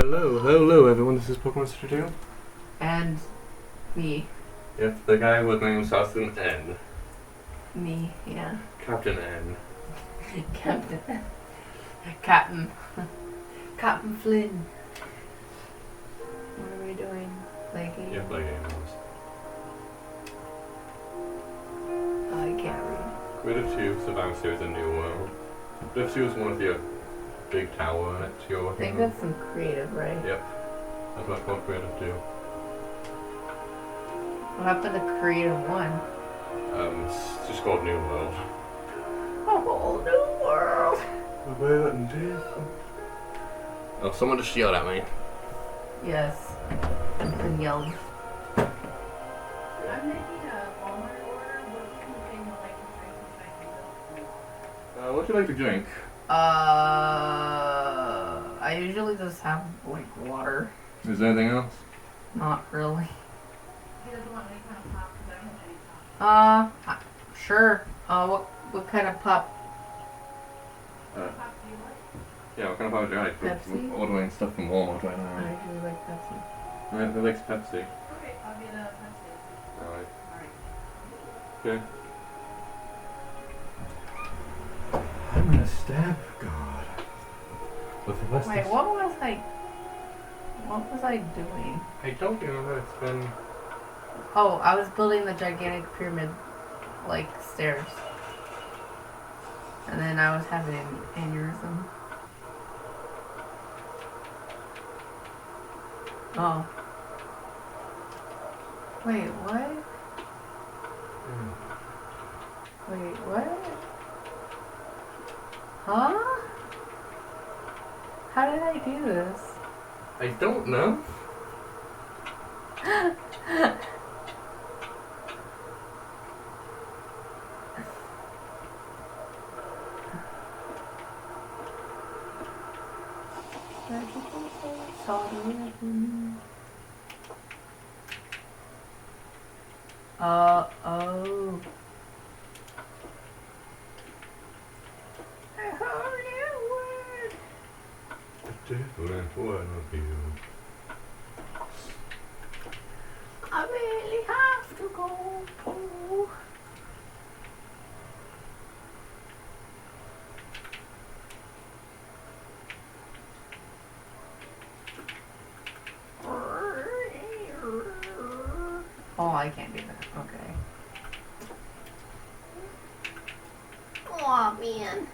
Hello everyone, this is Pokemon Studio. And me. Yep, the guy with name starts with an N. Me, yeah. Captain N. Captain. Captain. Captain Flynn. What are we doing? Play games? Yeah, play games. I can't read. Creative 2, Survivor Series, A New World. Creative 2 is one of your big tower that you're I working think on. that's some creative, right? Yep. That's what I call Creative 2. What happened to creative 1? It's just called New World. A whole new world! Oh, someone just yelled at me. Yes. And yelled. I'm making a Walmart order. What kind of thing would like to drink if I can go? What do you like to drink? I usually just have, like, water. Is there anything else? Not really. He doesn't want any kind of pop because I don't have any pop. Sure. What kind of pop? What pop do you like? Yeah, what kind of pop do you like? Pepsi? We're ordering stuff from Walmart right I now. usually like Pepsi. Yeah, who likes Pepsi? Okay, I'll get a Pepsi. Alright. Alright. Okay. I'm gonna stab God. With the rest Wait, what was I doing? I don't remember. It's been. Oh, I was building the gigantic pyramid, like, stairs. And then I was having an aneurysm. Oh. Wait, what? Wait, what? Huh? How did I do this? I don't know. Oh. I heard that word. Different one of you. I really have to go poo. Oh, I can't do that. Okay. Oh, man.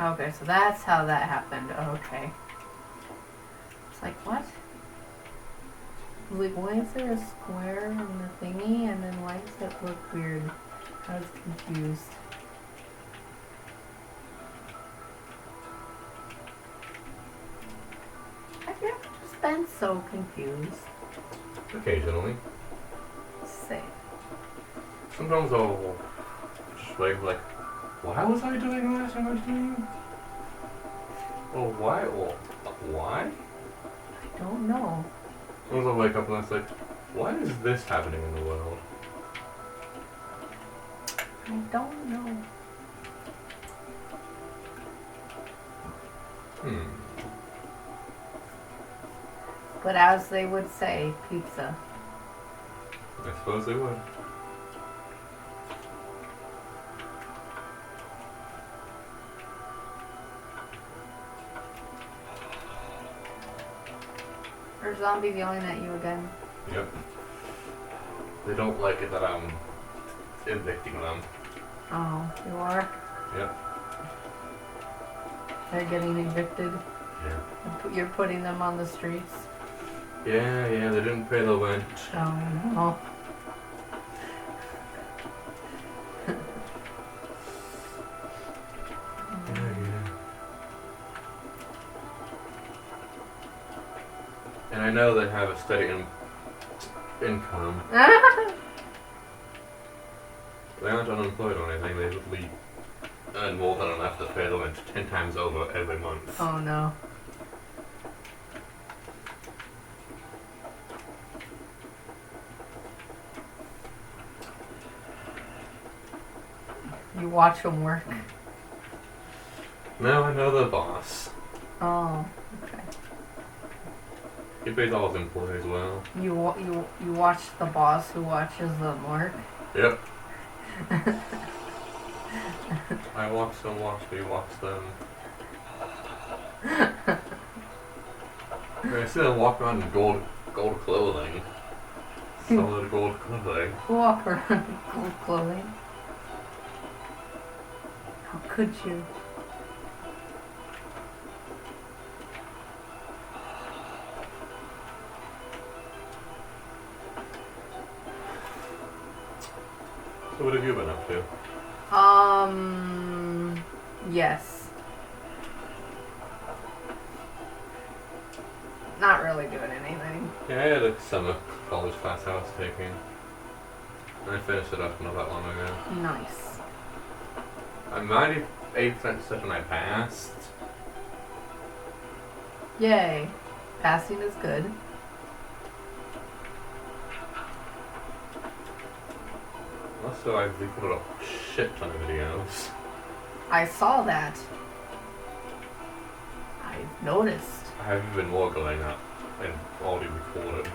Okay, so that's how that happened. Okay. It's like, what? I was like, why is there a square in the thingy? And then why does it look weird? I was confused. Have you ever just been so confused? Occasionally. Same. Sometimes I'll just wait like, why was I doing this? Am I doing? Or why? Or why? I don't know. Sometimes I'll wake up and it's like, why is this happening in the world? I don't know. But as they would say, pizza. I suppose they would. Are zombies yelling at you again? Yep. They don't like it that I'm evicting them. Oh, you are? Yep. They're getting evicted. Yeah. You're putting them on the streets. Yeah, they didn't pay the rent. Oh no. Yeah. And I know they have a steady income. They aren't unemployed or anything. They literally earn more than enough to pay the rent 10 times over every month. Oh no. You watch them work. No, I know the boss. Oh, okay. He pays all his employees well. You watch the boss who watches them work. Yep. I watch them watch me watch them. I see them walk around in gold clothing. Solid gold clothing. Walk around in gold clothing. How could you? So what have you been up to? Yes. Not really doing anything. Yeah, I had a summer college class I was taking. And I finished it up not that long ago. Nice. I'm 98% certain I passed. Yay. Passing is good. Also, I've recorded a shit ton of videos. I saw that. I've noticed. I have even more going up and already recorded.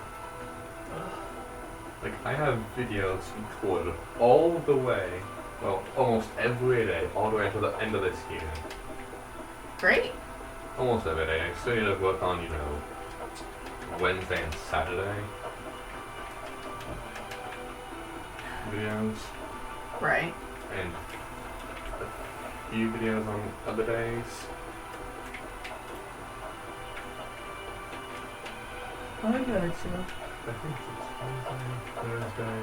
Like, I have videos recorded all the way, well, almost every day, all the way until the end of this year. Great. Almost every day. I still need to work on, Wednesday and Saturday videos. Right. And a few videos on other days. I got you. I think it's Wednesday, Thursday.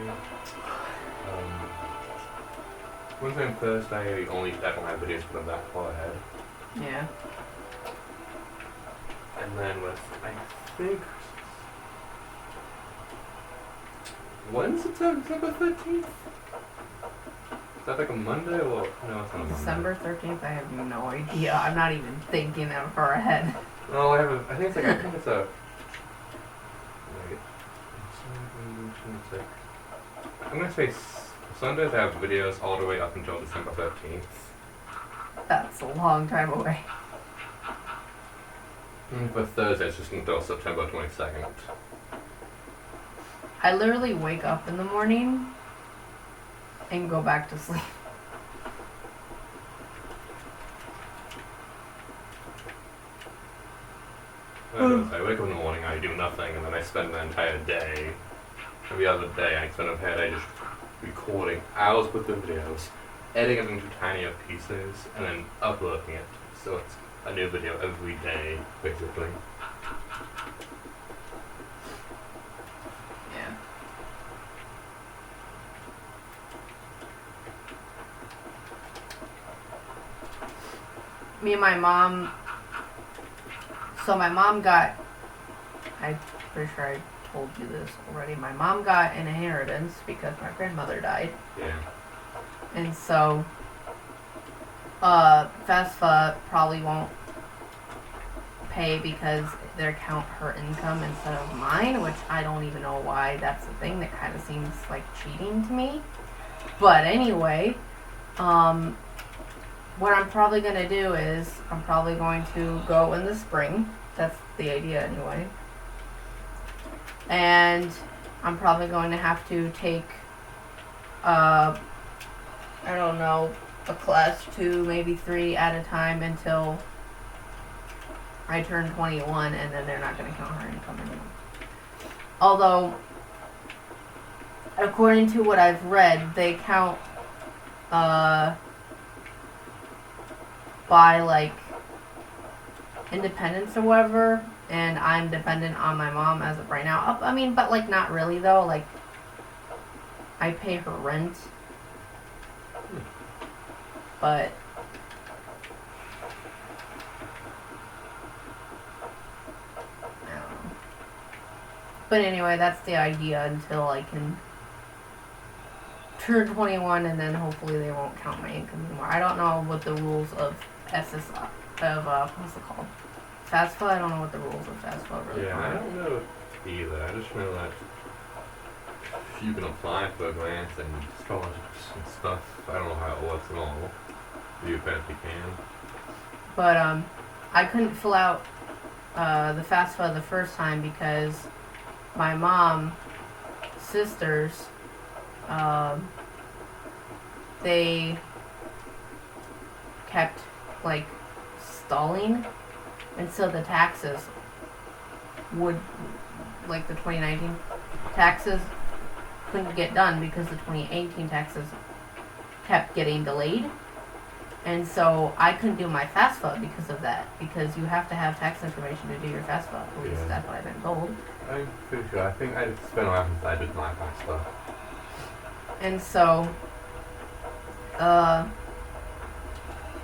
Wednesday and Thursday, I don't have videos for them that far ahead. Yeah. And then with, I think, when's September 13th? Is that like a Monday or, no, it's not a Monday. December 13th, I have no idea. I'm not even thinking that far ahead. No, I think it's a, wait, I'm gonna say Sundays I have videos all the way up until December 13th. That's a long time away. And for Thursday it's just until September 22nd. I literally wake up in the morning and go back to sleep. I wake up in the morning, I do nothing, and then I spend the entire day, every other day, I spend a entire day just recording hours worth of videos, editing them into tinier pieces, and then uploading it. So it's a new video every day, basically. Yeah. Me and my mom. So my mom got. I'm pretty sure I told you this already. My mom got an inheritance because my grandmother died. Yeah. And so, FAFSA probably won't pay because they count her income instead of mine, which I don't even know why that's a thing. That kind of seems like cheating to me. But anyway, what I'm probably going to do is I'm probably going to go in the spring. That's the idea anyway. And I'm probably going to have to take, I don't know, a class 2, maybe 3 at a time until I turn 21, and then they're not going to count her income anymore. Although, according to what I've read, they count by like independence or whatever, and I'm dependent on my mom as of right now. I mean, but like not really though. Like I pay her rent, but I don't know. But anyway, that's the idea until I can turn 21, and then hopefully they won't count my income anymore. I don't know what the rules of SSI what's it called? FAFSA? I don't know what the rules of FAFSA really Yeah, I are. don't know either. I just know that you can apply for grants and scholarships and stuff. I don't know how it works at all. You apparently can. But I couldn't fill out the FAFSA the first time because my mom, sisters, they kept like stalling, and so the taxes would, like the 2019 taxes couldn't get done because the 2018 taxes kept getting delayed. And so I couldn't do my FAFSA because of that, because you have to have tax information to do your FAFSA. At least Yeah. that's what I've been told. I'm pretty sure. I think it's been a while since I did my FAFSA. And so,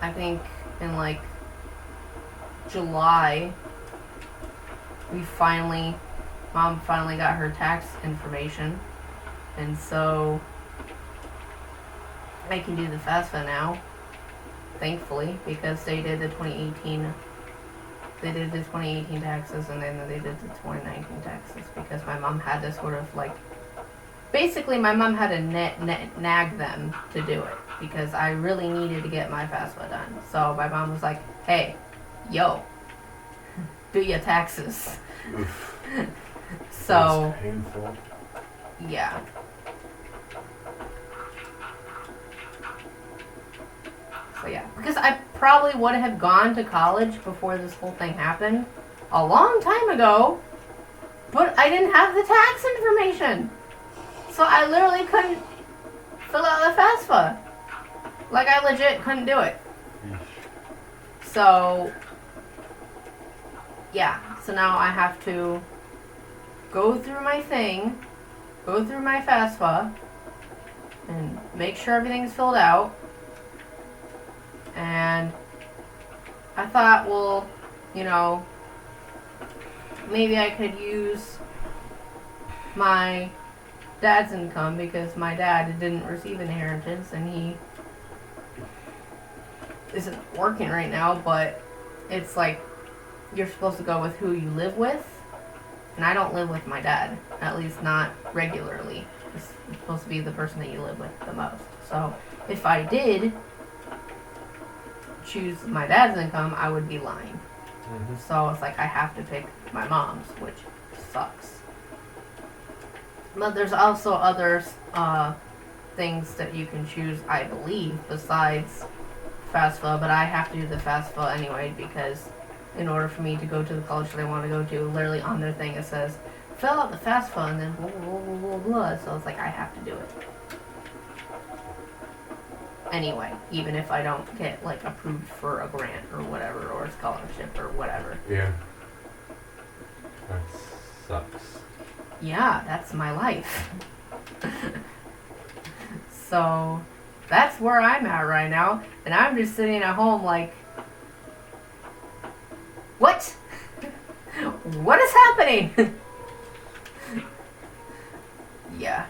I think in like July, Mom finally got her tax information, and so I can do the FAFSA now. Thankfully, because they did the 2018 taxes, and then they did the 2019 taxes, because my mom had to sort of like, basically my mom had to nag them to do it, because I really needed to get my FAFSA done. So my mom was like, hey, yo, do your taxes. Oof. So, That's painful. yeah. So yeah, because I probably would have gone to college before this whole thing happened a long time ago, but I didn't have the tax information. So I literally couldn't fill out the FAFSA. Like, I legit couldn't do it. So, yeah. So now I have to go through my thing, go through my FAFSA, and make sure everything's filled out. And I thought, well, you know, maybe I could use my dad's income, because my dad didn't receive inheritance and he isn't working right now, but it's like you're supposed to go with who you live with, and I don't live with my dad, at least not regularly. It's supposed to be the person that you live with the most. So if I did choose my dad's income, I would be lying. Mm-hmm. So it's like I have to pick my mom's, which sucks. But there's also other things that you can choose, I believe, besides FAFSA, but I have to do the FAFSA anyway, because in order for me to go to the college that I want to go to, literally on their thing it says, fill out the FAFSA, and then blah, blah, blah, blah, blah. So it's like I have to do it. Anyway, even if I don't get like approved for a grant or whatever, or a scholarship or whatever. Yeah. That sucks. Yeah, that's my life. So that's where I'm at right now, and I'm just sitting at home like, what? What is happening? Yeah.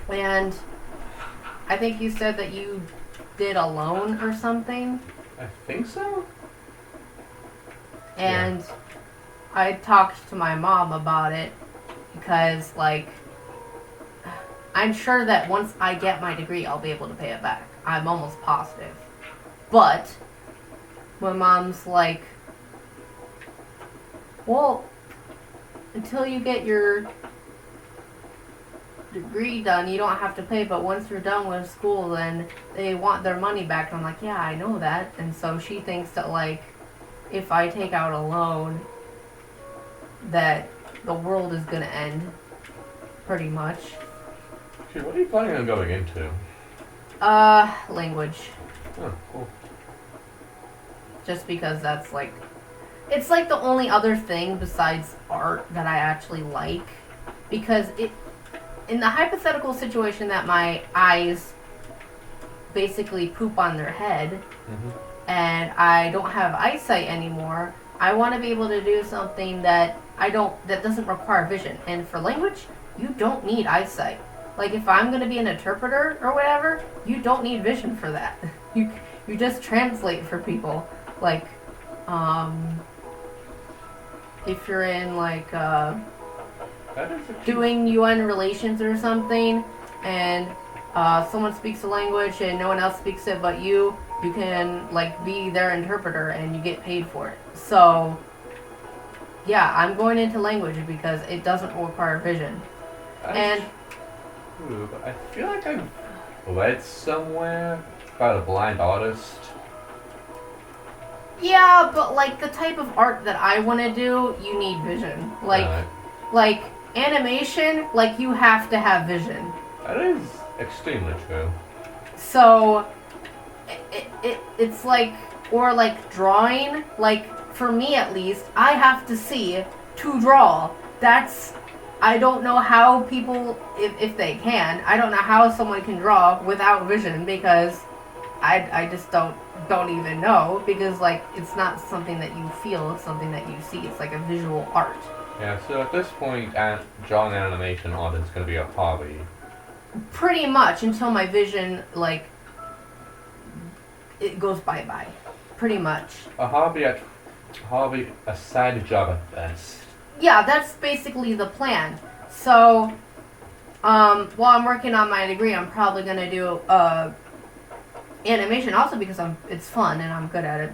And I think you said that you did a loan or something. I think so. And I talked to my mom about it because, like, I'm sure that once I get my degree, I'll be able to pay it back. I'm almost positive. But my mom's like, well, until you get your degree done, you don't have to pay, but once you're done with school, then they want their money back. And I'm like, yeah, I know that. And so she thinks that, like, if I take out a loan, that the world is gonna end, pretty much. Shit, what are you planning on going into? Language. Oh, cool. Just because that's like, it's like the only other thing besides art that I actually like. Because it, in the hypothetical situation that my eyes basically poop on their head, Mm-hmm. and I don't have eyesight anymore, I want to be able to do something that that doesn't require vision. And for language, you don't need eyesight. Like, if I'm going to be an interpreter or whatever, you don't need vision for that. You just translate for people. like, if you're in like That is a cute. doing UN relations or something, and someone speaks a language and no one else speaks it but you can like be their interpreter and you get paid for it. So yeah, I'm going into language because it doesn't require vision. That And is true, but I feel like I've read somewhere about a blind artist. yeah, but like the type of art that I want to do, you need vision. Like animation, like you have to have vision. That is extremely true. So it's like, or like drawing, like for me at least, I have to see to draw. I don't know how people, if they can, I don't know how someone can draw without vision, because I just don't even know, because like it's not something that you feel, it's something that you see. It's like a visual art. Yeah, so at this point, drawing animation art is going to be a hobby. Pretty much until my vision, like, it goes bye-bye. Pretty much. A a side job at best. Yeah, that's basically the plan. So, while I'm working on my degree, I'm probably gonna do animation, also because it's fun and I'm good at it.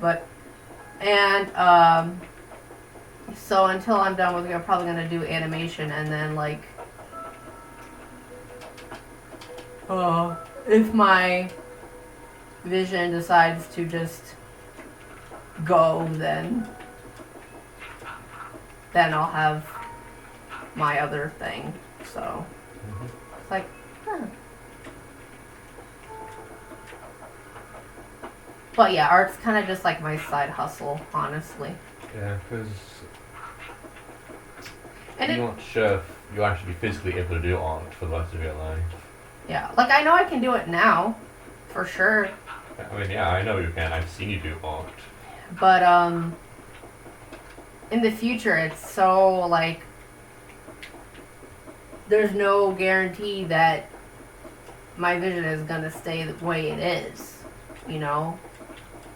So until I'm done with it, I'm probably gonna do animation, and then like, if my vision decides to just go, then I'll have my other thing. So it's like, huh. But yeah, art's kind of just like my side hustle, honestly. Yeah, because And you're not sure if you'll actually be physically able to do art for the rest of your life. yeah, like I know I can do it now, for sure. I mean, yeah, I know you can. I've seen you do art. But in the future, it's so like there's no guarantee that my vision is gonna stay the way it is, you know.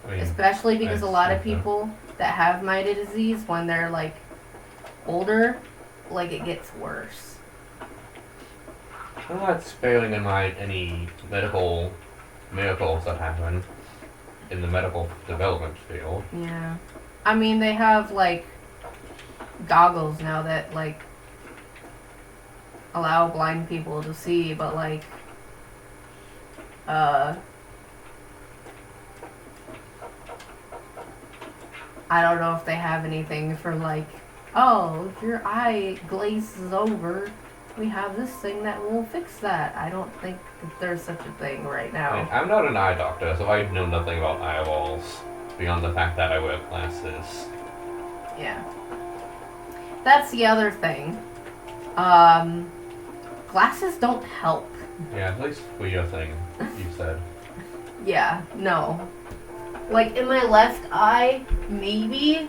I mean, Especially because a I lot of see that. people that have Maida disease, when they're like older, like it gets worse. I'm not sparing in mind any medical miracles that happen in the medical development field. Yeah. I mean, they have like goggles now that like allow blind people to see, but like I don't know if they have anything for like, oh, if your eye glazes over, we have this thing that will fix that. I don't think that there's such a thing right I mean, now. I'm not an eye doctor, so I know nothing about eyeballs beyond the fact that I wear glasses. Yeah. That's the other thing. Glasses don't help. Yeah, at least for your thing, you said. Yeah, no. Like in my left eye, maybe.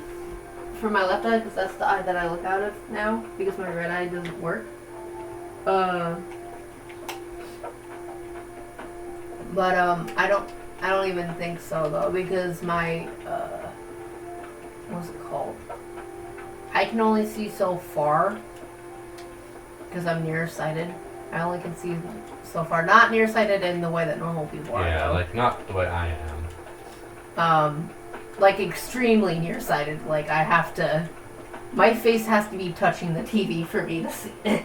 For my left eye, because that's the eye that I look out of now, because my right eye doesn't work. But I don't even think so though, because my what's it called? I can only see so far because I'm nearsighted. I only can see so far. Not nearsighted in the way that normal people are. Yeah, though. like not the way I am. Like extremely nearsighted. Like I have to, my face has to be touching the TV for me to see it.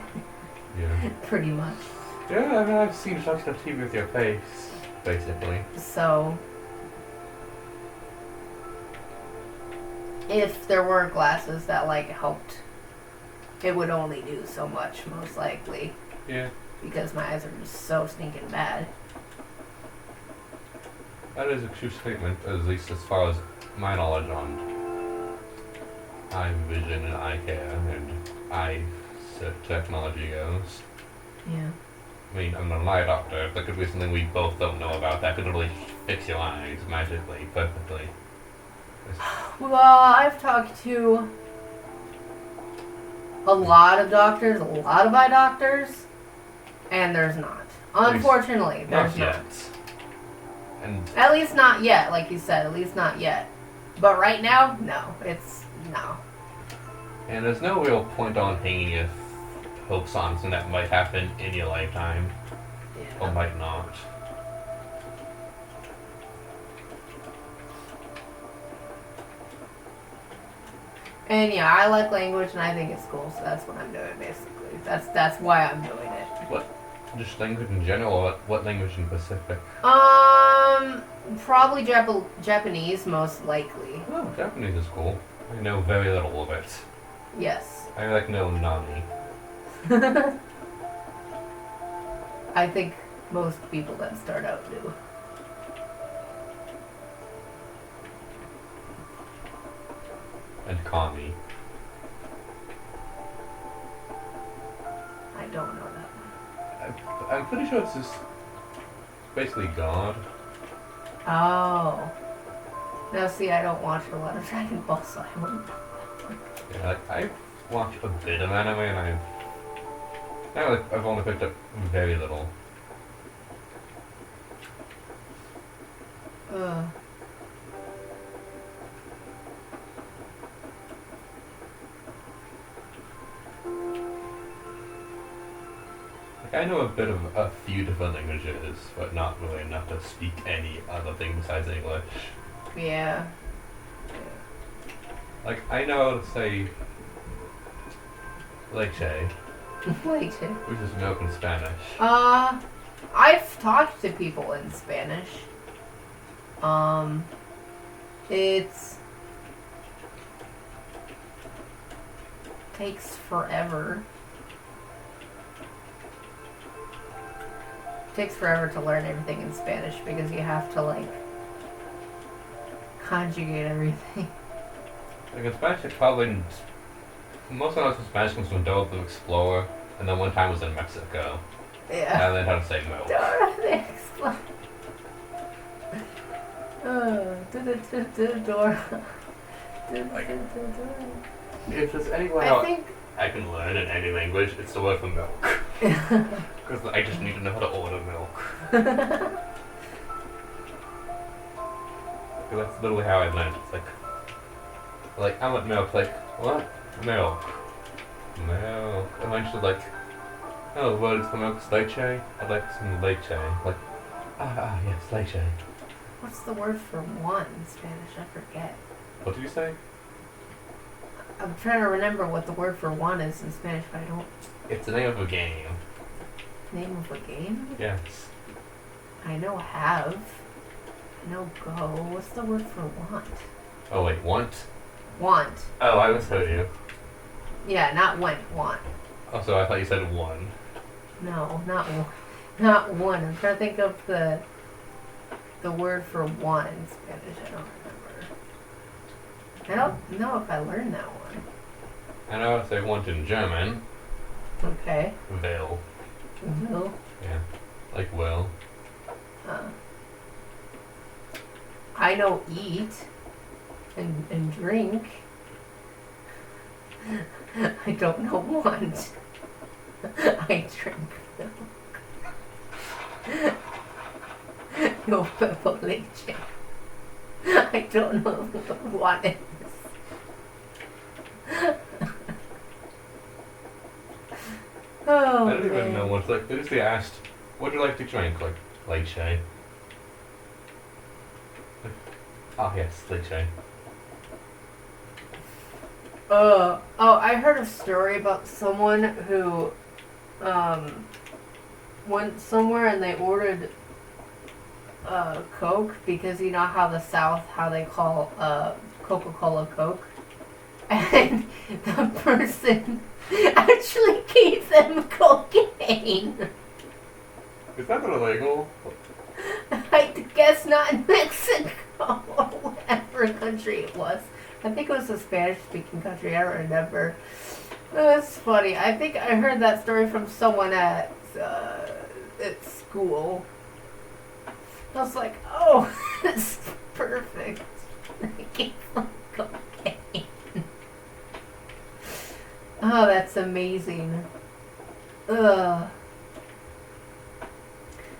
Yeah. Pretty much. Yeah, I mean, I've seen you touch the TV with your face, basically. So, if there were glasses that like helped, it would only do so much, most likely, Yeah. because my eyes are just so stinking bad. That is a true statement, at least as far as my knowledge on eye vision and eye care and eye technology goes. Yeah. I mean, I'm not an eye doctor. There could be something we both don't know about that could really fix your eyes magically, perfectly. Well, I've talked to a lot of doctors, a lot of eye doctors, and there's not. Unfortunately, there's Not not. yet. And At least not yet, like you said, at least not yet. But right now, no. It's no. And there's no real point on hanging your hopes on something that might happen in your lifetime, or Yeah. might not. And yeah, I like language and I think it's cool, so that's what I'm doing basically. That's why I'm doing it. What? Just language in general, or what language in specific? Probably Japanese most likely. Oh, Japanese is cool. I know very little of it. Yes. I like know Nani. I think most people that start out do. And Kami. I don't know that one. I'm pretty sure it's just basically God. Oh. Now see, I don't watch a lot of Dragon Ball, so I wouldn't. Yeah, like, I've watched a bit of anime and I've only picked up very little. Ugh. Like, I know a bit of a few different languages, but not really enough to speak any other thing besides English. Yeah. Like, I know how to say leche, Wait. which is milk in Spanish. I've talked to people in Spanish. It's takes forever. Takes forever to learn everything in Spanish because you have to like conjugate everything. Like, in Spanish, it probably. Most of the Spanish comes from Dora the Explorer, and then one time was in Mexico. And Yeah. I learned how to say milk. Dora the Explorer. Dora. Like- If there's any way I think. I can learn in any language, it's the word for milk. Because I just need to know how to order milk. Because that's literally how I learned. It's like, I want milk. Like, what? Milk. Milk. And then she's like, oh, the word is for milk is leche. I'd like some leche. Like, yes, leche. What's the word for one in Spanish? I forget. What did you say? I'm trying to remember what the word for one is in Spanish, but I don't. It's the name of a game. Name of a game? Yes. I know have. I know go. What's the word for want? Oh, wait, want? Want. Oh, I misheard you. Yeah, not went. Want. Also, I thought you said one. No, not one. Not one. I'm trying to think of the word for one in Spanish. I don't remember. I don't know if I learned that one. I know how to say want in German. Okay. Will. Will. Yeah. Like will. I know eat and drink. I don't know want. I drink milk. No purple leche. I don't know what want is. Oh, I don't even man. know what's like. They just asked, what do you like to drink? Like, leche. Like, oh, yes, leche. Oh, I heard a story about someone who went somewhere and they ordered Coke because you know how the South, how they call Coca-Cola Coke? And the person actually gave them cocaine. Is that not illegal? I guess not in Mexico or whatever country it was. I think it was a Spanish-speaking country. I don't remember. That's funny. I think I heard that story from someone at school. I was like, oh, this is perfect. I gave them cocaine. Oh, that's amazing. Ugh.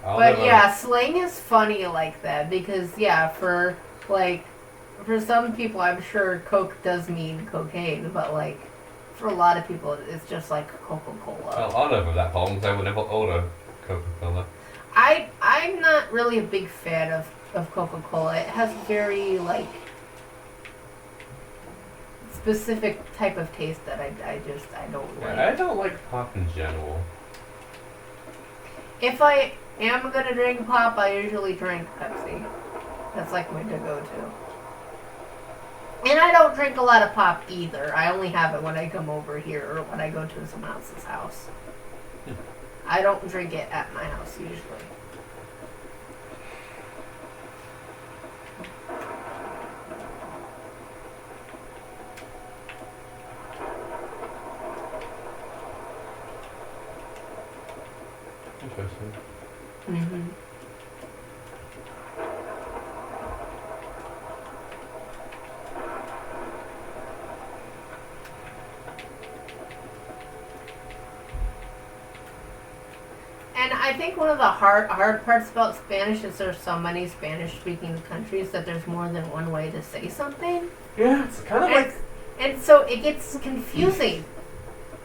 But yeah, slang is funny like that because yeah, for like for some people, I'm sure Coke does mean cocaine, but like for a lot of people, it's just like Coca-Cola. Well, I never have that problem because I would never order Coca-Cola. I'm not really a big fan of Coca-Cola. It has very like specific type of taste that I don't like. Yeah, I don't like pop in general. If I am gonna drink pop, I usually drink Pepsi. That's like my go-to. And I don't drink a lot of pop either. I only have it when I come over here or when I go to someone else's house. I don't drink it at my house usually. Interesting. Mm-hmm. And I think one of the hard parts about Spanish is there's so many Spanish-speaking countries that there's more than one way to say something. Yeah, it's kind of like. And so it gets confusing.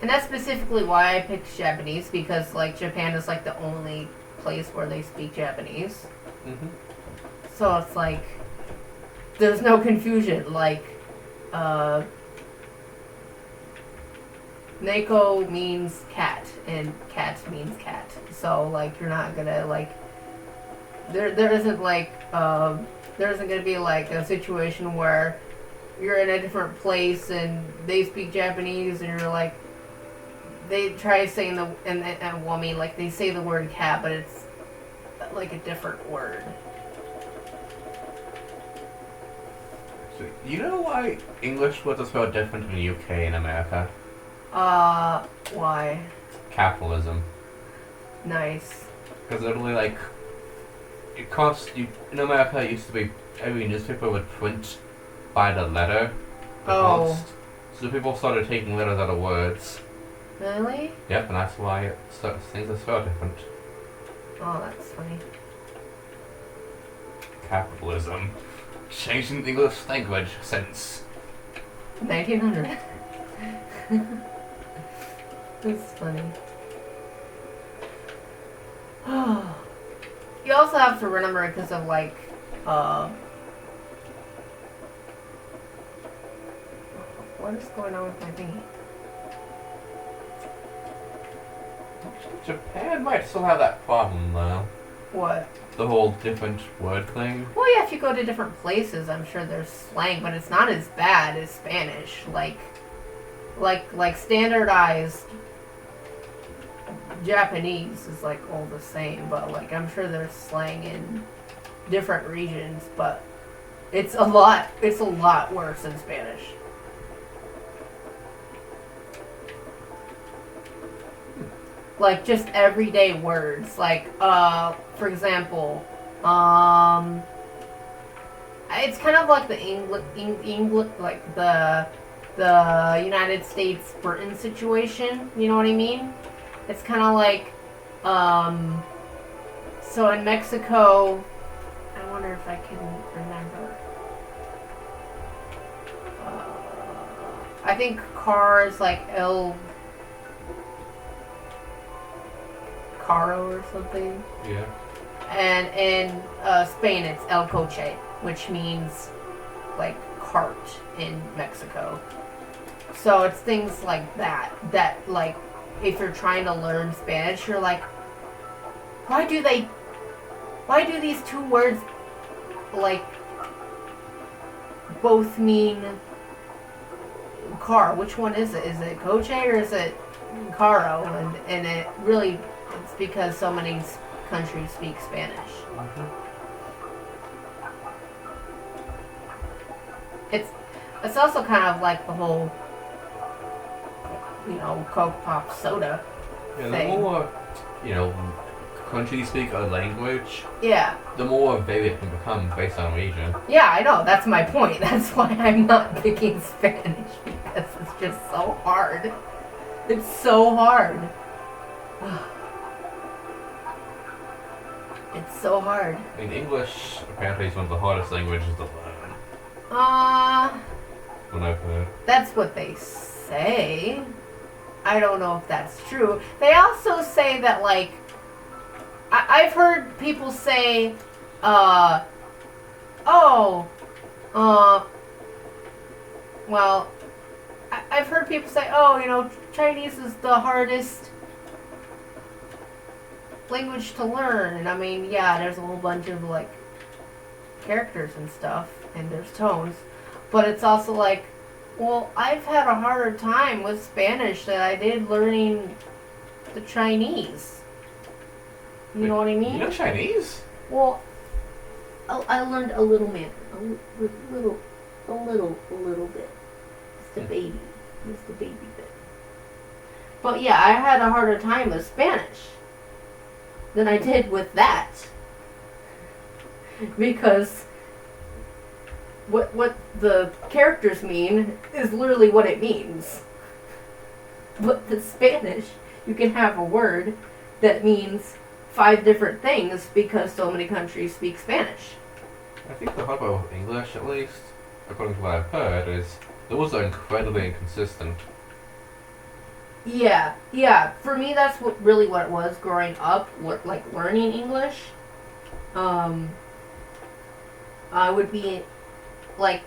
And that's specifically why I picked Japanese, because like Japan is like the only place where they speak Japanese. Mm-hmm. So it's like there's no confusion. Like Neko means cat and cat means cat. So like you're not gonna like there isn't like there isn't gonna be like a situation where you're in a different place and they speak Japanese and you're like they try saying the and well I mean like they say the word cat but it's like a different word. So, you know why English words are spelled different in the UK and America? Why? Capitalism. Nice. Because literally, like, it cost you. In America, it used to be every newspaper would print by the letter. The cost. So people started taking letters out of words. Really? Yep, and that's why things are spelled different. Oh, that's funny. Capitalism. Changing the English language since 1900. That's funny. You also have to remember because of like, what is going on with my thingy? Japan might still have that problem though. What? The whole different word thing. Well, yeah, if you go to different places, I'm sure there's slang, but it's not as bad as Spanish. Like standardized Japanese is like all the same, but like I'm sure there's slang in different regions, but it's a lot worse in Spanish. Like just everyday words, like for example, it's kind of like the English, like the United States Britain situation. You know what I mean? It's kind of like, so in Mexico, I wonder if I can remember. I think car is like El Caro or something. Yeah. And in Spain, it's El Coche, which means like cart in Mexico. So it's things like that. That like, if you're trying to learn Spanish, you're like, why do these two words like both mean car? Which one is it? Is it coche or is it caro? And it really, it's because so many countries speak Spanish. Mm-hmm. It's also kind of like the whole, you know, Coke, pop, soda Yeah, thing. the more, countries speak a language, Yeah. the more varied it can become based on region. Yeah, I know. That's my point. That's why I'm not picking Spanish, because it's just so hard. It's so hard. It's so hard. I mean, English apparently is one of the hardest languages to learn. When I've heard. That's what they say. I don't know if that's true. They also say that, like, I've heard people say, well, I've heard people say, Chinese is the hardest language to learn. And I mean, yeah, there's a whole bunch of, like, characters and stuff, and there's tones. But it's also like, well, I've had a harder time with Spanish than I did learning the Chinese. You know what I mean? You know Chinese? Well, I learned a little Mandarin, a little bit. Just a baby bit. But yeah, I had a harder time with Spanish than I did with that, because what the characters mean is literally what it means. But the Spanish, you can have a word that means 5 different things because so many countries speak Spanish. I think the hard part with English, at least, according to what I've heard, is those are incredibly inconsistent. Yeah. For me, that's what it was growing up. Like learning English. I would be like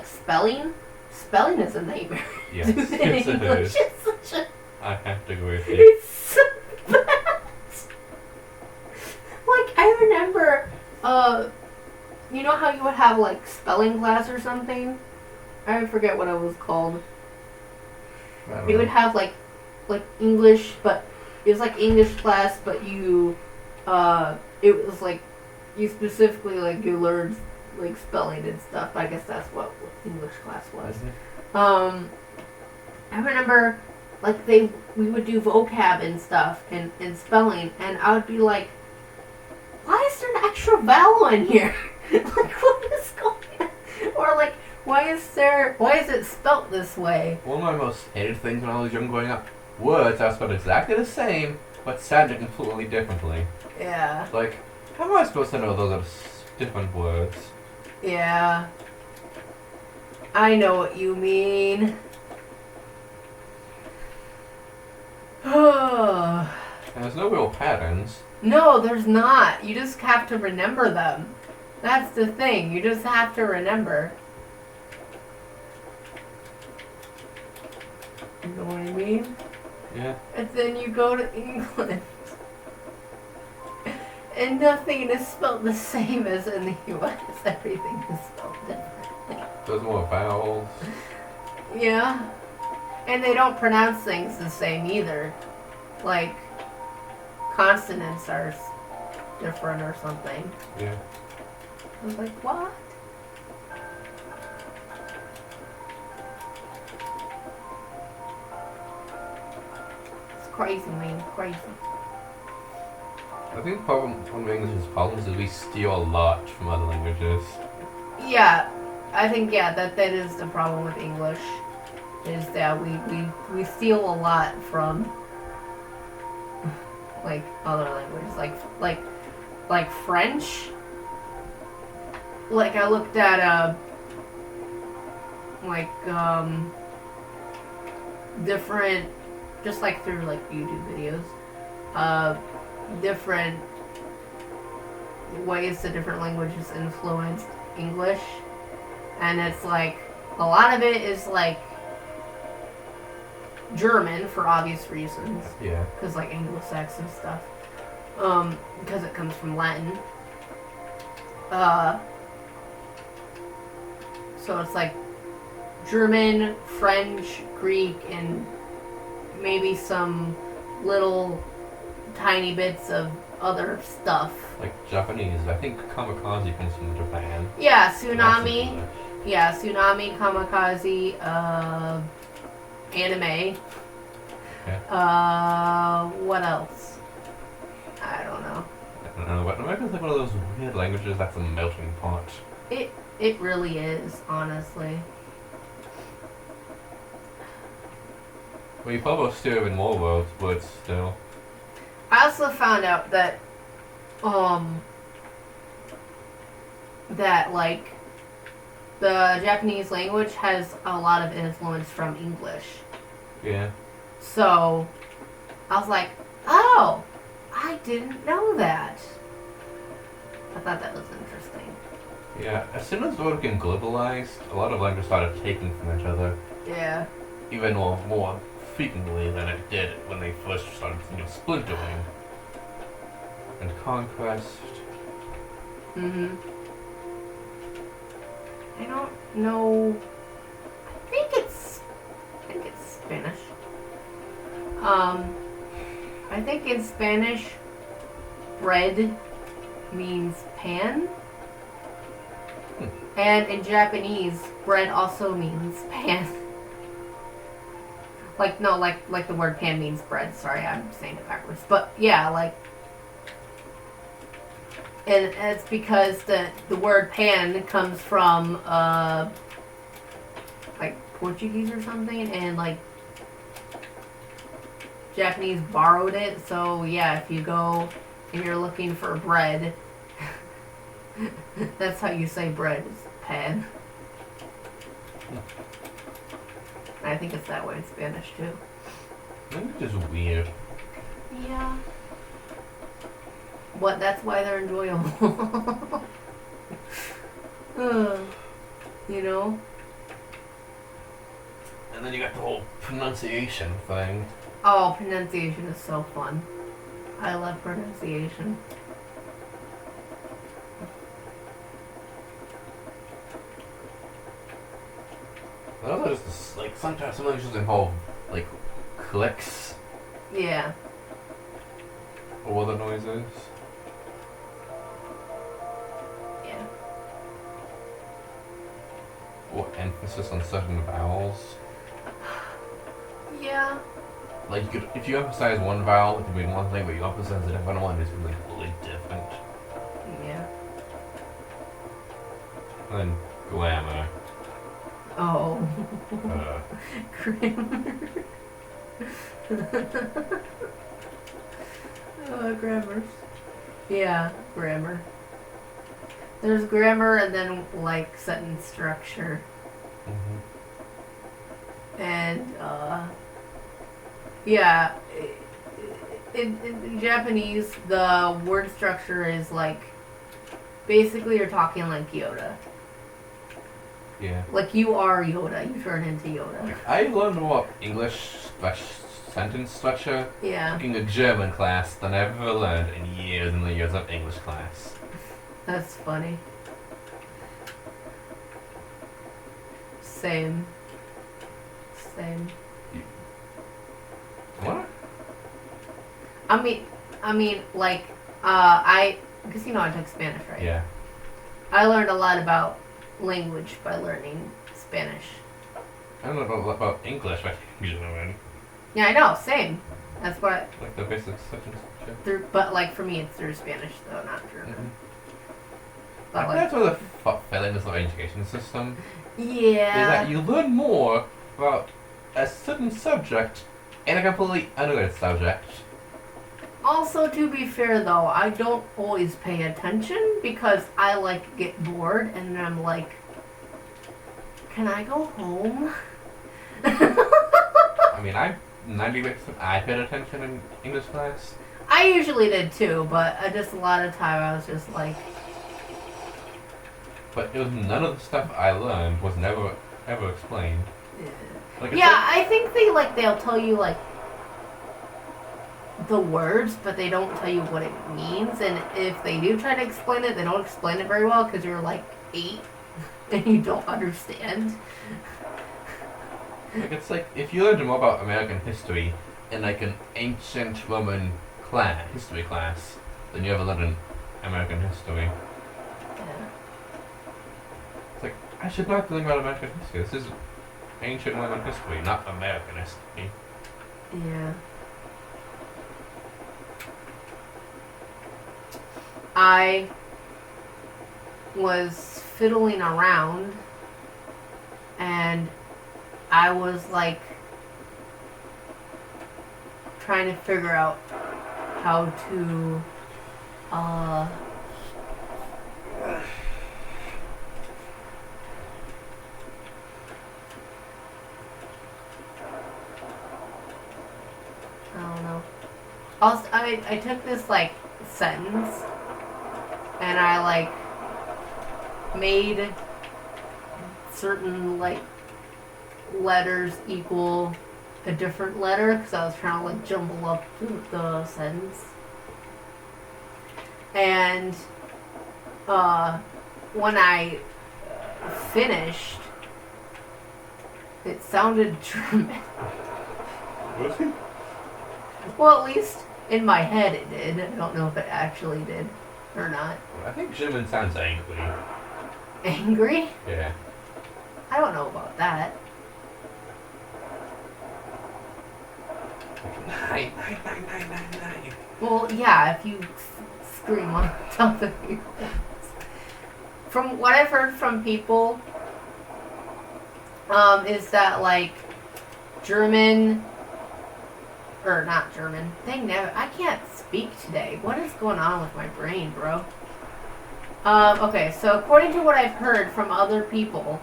spelling. Spelling is a nightmare. Yes, in yes it English. is. It's such a. I have to agree with you. It's so bad. Like, I remember, you know how you would have, like, spelling class or something? I forget what it was called. You would have, like English, but it was, like, English class, but you, it was, like, you specifically, like, you learned, like, spelling and stuff. I guess that's what English class was. Mm-hmm. I remember, like, we would do vocab and stuff and spelling, and I would be like, why is there an extra vowel in here? Like, what is going on? Or, like, why is it spelt this way? One of my most hated things when I was young growing up, words are spelled exactly the same, but sounded completely differently. Yeah. Like, how am I supposed to know those are different words? Yeah. I know what you mean. And there's no real patterns. No, there's not. You just have to remember them. That's the thing. You just have to remember. You know what I mean? Yeah. And then you go to England. And nothing is spelled the same as in the US. Everything is spelled differently. There's more vowels. Yeah. And they don't pronounce things the same either. Like, consonants are different or something. Yeah. I was like, what? It's crazy, man. Crazy. I think one of English's problems is we steal a lot from other languages. Yeah. I think, that is the problem with English. Is that we steal a lot from, like, other languages. Like French. Like, I looked at, different, just like through, like, YouTube videos, different ways that different languages influenced English. And it's like, a lot of it is, like, German, for obvious reasons. Yeah. Because, like, Anglo-Saxon stuff. Because it comes from Latin. So it's like German, French, Greek, and maybe some little tiny bits of other stuff. Like Japanese. I think kamikaze comes from Japan. Yeah, That's tsunami. English. Yeah, tsunami, kamikaze, anime. Okay. What else? I don't know. I don't know, but American's like one of those weird languages that's a melting pot. It really is, honestly. Well, you probably still have in more words still. I also found out that, that, like, the Japanese language has a lot of influence from English. Yeah. So, I was like, oh, I didn't know that. I thought that was interesting. Yeah, as soon as the world became globalized, a lot of languages started taking from each other, Yeah. even more frequently than it did when they first started, splintering and conquest. Mm-hmm. I don't know. I think it's Spanish. I think in Spanish, bread means pan. And in Japanese, bread also means pan. Like the word pan means bread. Sorry, I'm saying it backwards. But yeah, like, and it's because the word pan comes from like Portuguese or something, and like Japanese borrowed it. So yeah, if you go and you're looking for bread, that's how you say bread, is pan. I think it's that way in Spanish too. Language is weird. Yeah. But that's why they're enjoyable. You know? And then you got the whole pronunciation thing. Oh, pronunciation is so fun. I love pronunciation. I also just, like, sometimes some languages involve, like, clicks Yeah. or other noises. Yeah. Or emphasis on certain vowels. Yeah. Like, you could, if you emphasize one vowel, it could mean one thing, but you emphasize a different one, it's really completely different. Yeah. And then grammar. Oh. Uh, Grammar. Grammar. Yeah, grammar. There's grammar and then like sentence structure. And yeah, in Japanese the word structure is like basically you're talking like Yoda. yeah. Like you are Yoda, you turn into Yoda. I learned more English sentence structure Yeah, in a German class than I've ever learned in years and years of English class. that's funny. Same. What? I mean, like, because you know I took Spanish, right? Yeah. I learned a lot about language by learning Spanish. I don't know about English, but German. Yeah, I know, same. That's what, Like the basic sentence structure. but like for me it's through Spanish though, not German. I But think like, that's where the failing of our education system is yeah. that you learn more about a certain subject in a completely unrelated subject. Also, to be fair though, I don't always pay attention because I like get bored and I'm like, can I go home? I mean, I 90% I paid attention in English class. I usually did too, but just a lot of time I was just like, But it was none of the stuff I learned was never ever explained. Like, it's yeah, I think they'll tell you like the words, but they don't tell you what it means. And if they do try to explain it, they don't explain it very well because you're like 8 and you don't understand. Like, it's like if you learned more about American history in like an ancient Roman history class than you ever learned in American history. Yeah. It's like, I should not be learning about American history. This is ancient Roman history, not American history. Yeah. I was fiddling around and I was like trying to figure out how to Also, I took this like sentence and I like made certain like letters equal a different letter because I was trying to like jumble up the sentence. And when I finished, it sounded German. Was he? Well, at least in my head it did. I don't know if it actually did or not. I think German sounds angry. Angry? Yeah. I don't know about that. Nine, nine, nine, nine, nine, nine. Well, yeah, if you scream on top of your voice. From what I've heard from people, is that like German, or not German, I can't speak today. What is going on with my brain, bro? Okay, so according to what I've heard from other people,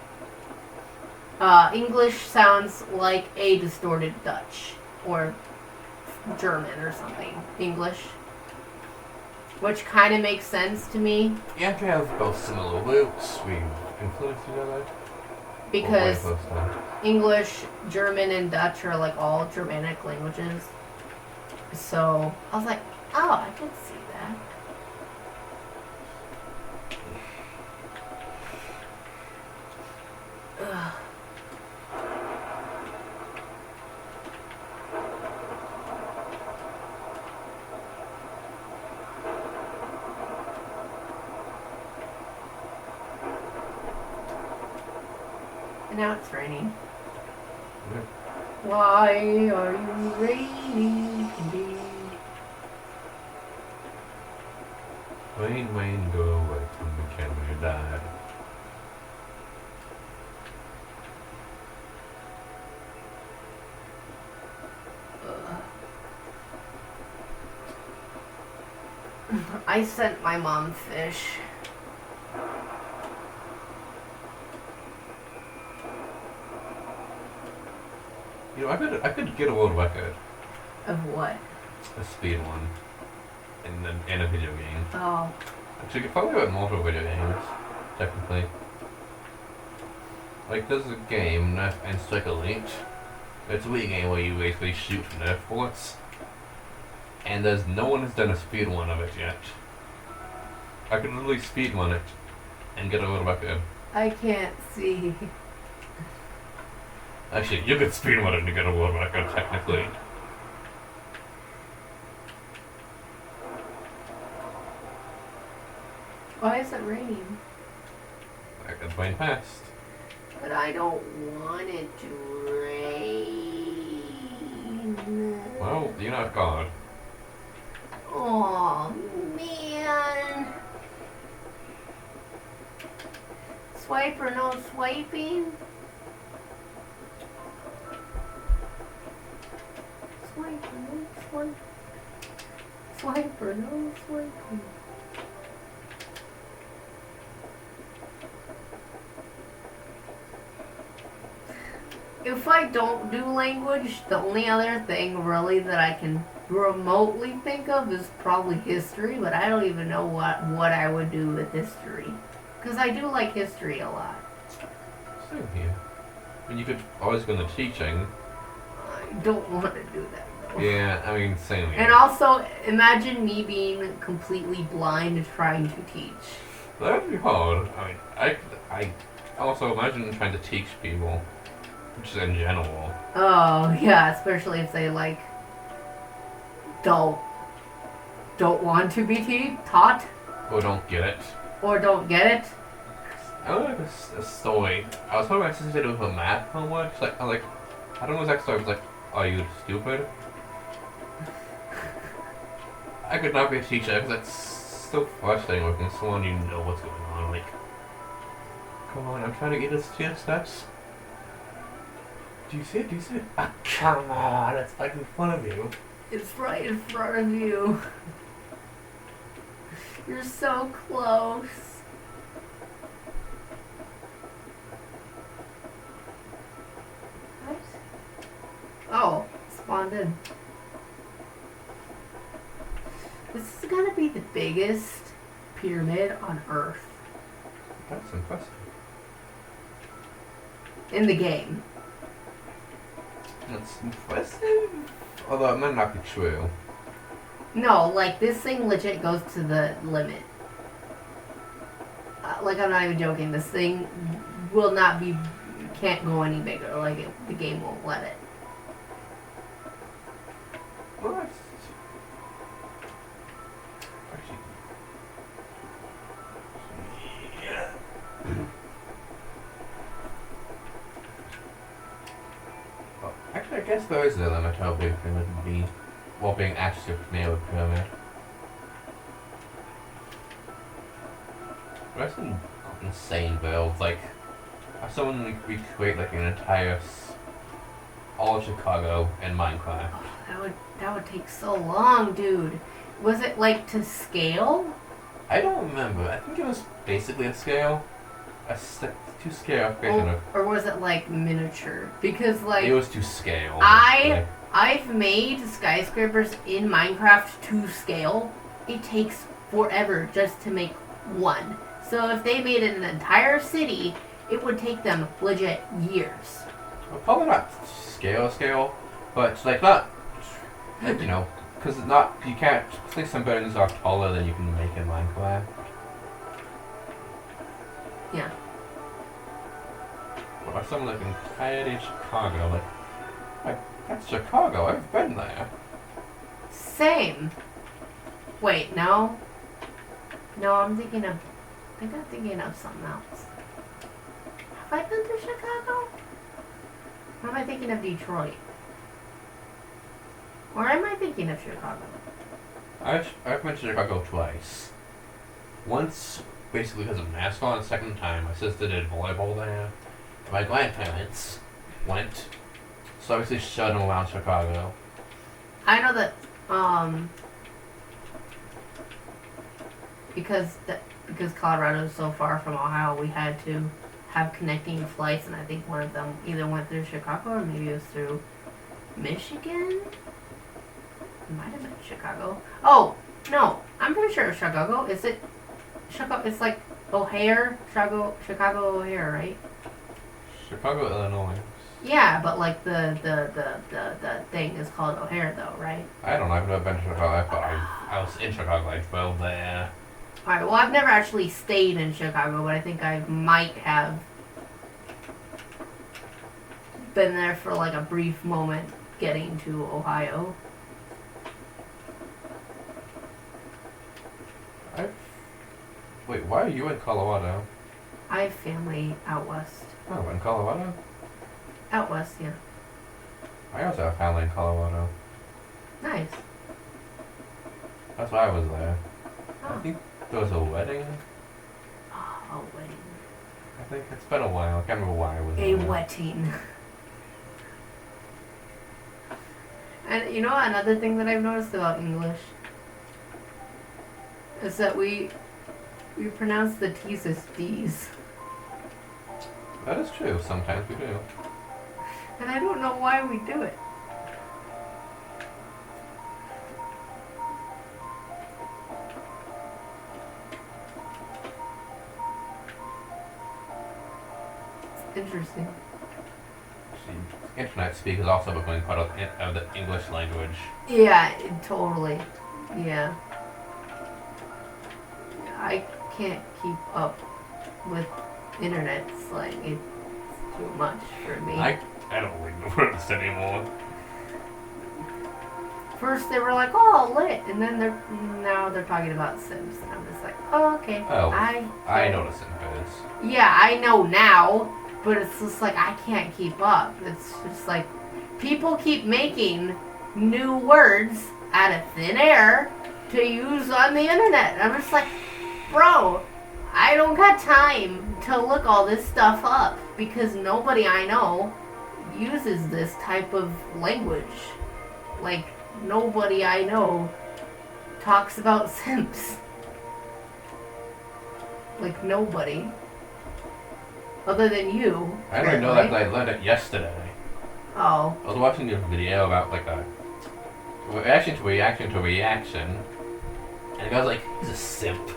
English sounds like a distorted Dutch, or German or something. English. Which kind of makes sense to me. You have to have both similar roots. We influence each other. Because English, German, and Dutch are like all Germanic languages. So I was like, oh, I can see that. Ugh. And now it's raining. Yeah. Why are you raining today? Rain, rain, go away from the can you died. I sent my mom fish. You know, I could get a world record. Of what? A speed one. In a video game. Oh. Actually, you could probably have multiple video games, technically. Like, there's a game, Nerf and Strike Elite. It's a Wii game where you basically shoot Nerf bullets. And no one has done a speed one of it yet. I could literally speed one it and get a world record. I can't see. Actually, you could speed one it and get a world record, technically. Why is it raining? Like, it's way past. But I don't want it to rain. Well, you're not God. Oh man. Swipe or no swiping? Swipe or no swipe? Swipe or no swiping? If I don't do language, the only other thing really that I can remotely think of is probably history, but I don't even know what I would do with history. Because I do like history a lot. Same here. I mean, you could always go into teaching. I don't want to do that though. Yeah, I mean, same here. And also, imagine me being completely blind trying to teach. That would be hard. I mean, I also imagine trying to teach people, just in general. Oh, yeah, especially if they, like, don't want to be taught. Or don't get it. Or don't get it. I don't like a story. I was talking about my sister did with her math homework. She's like, I don't know exact story. I was like, are you stupid? I could not be a teacher because that's so frustrating working with someone you know what's going on. Like, come on, I'm trying to get us to your steps. Do you see it? Do you see it? Ah, come on, it's right in front of you. It's right in front of you. You're so close. What? Oh, spawned in. This is gonna be the biggest pyramid on Earth That's impressive. in the game. That's impressive. Although it might not be true. No, like this thing legit goes to the limit. Like I'm not even joking. This thing will not be, can't go any bigger. Like the game won't let it. Well, that's actually. Yeah. Well, actually, I guess there is a limit to how big a pyramid would be. While being actually made with a pyramid. That's an insane build. Like, if someone like recreate like an entire all of Chicago in Minecraft. Oh, that would take so long, dude. Was it like to scale? I don't remember. I think it was basically a scale. To scale based on a. Or was it like miniature? Because like It was to scale. I've made skyscrapers in Minecraft to scale. It takes forever just to make one. So if they made an entire city, it would take them legit years. Well, probably not scale, but like not, you know, because not you can't. I think some buildings are taller than you can make in Minecraft. Yeah. Or something like entirety Chicago, like that's Chicago. I've been there. Same. Wait, no. No, I think I'm thinking of something else. Have I been to Chicago? Or am I thinking of Detroit? Or am I thinking of Chicago? I've been to Chicago twice. Once, basically because of NASCAR, and the second time my sister did volleyball there. My grandparents went, so obviously showed them around Chicago. I know that because Colorado is so far from Ohio, we had to have connecting flights, and I think one of them either went through Chicago or maybe it was through Michigan. It might have been Chicago. Oh no, I'm pretty sure it's Chicago. Is it Chicago? It's like O'Hare, Chicago O'Hare, right? Chicago, Illinois. Yeah, but like the thing is called O'Hare though, right? I don't know. I've never been to Chicago, but I was in Chicago. I drove there. Alright, well I've never actually stayed in Chicago, but I think I might have been there for like a brief moment getting to Ohio. Wait, why are you in Colorado? I have family out west. Oh, in Colorado? Out west, yeah. I also have family in Colorado. Nice. That's why I was there. I Oh, think there was a wedding. a wedding. I think it's been a while. I can't remember why I was A there. wedding. And you know another thing that I've noticed about English is that we pronounce the T's as D's. That is true. Sometimes we do. And I don't know why we do it. It's interesting. See, internet speak is also becoming part of the English language. Yeah, totally. Yeah. I can't keep up with internet slang. It's too much for me. I don't read the words anymore. First they were like, "Oh, lit," and then now they're talking about Sims, and I'm just like, "Oh, okay." Oh, I know what a sim is. Yeah, I know now, but it's just like I can't keep up. It's just like people keep making new words out of thin air to use on the internet. And I'm just like, bro, I don't got time to look all this stuff up because nobody I know uses this type of language. Like, nobody I know talks about Sims. Like, nobody. Other than you. I don't know that 'cause I learned it yesterday. Oh. I was watching a video about like a reaction to reaction to reaction, And the guy's like, he's a simp.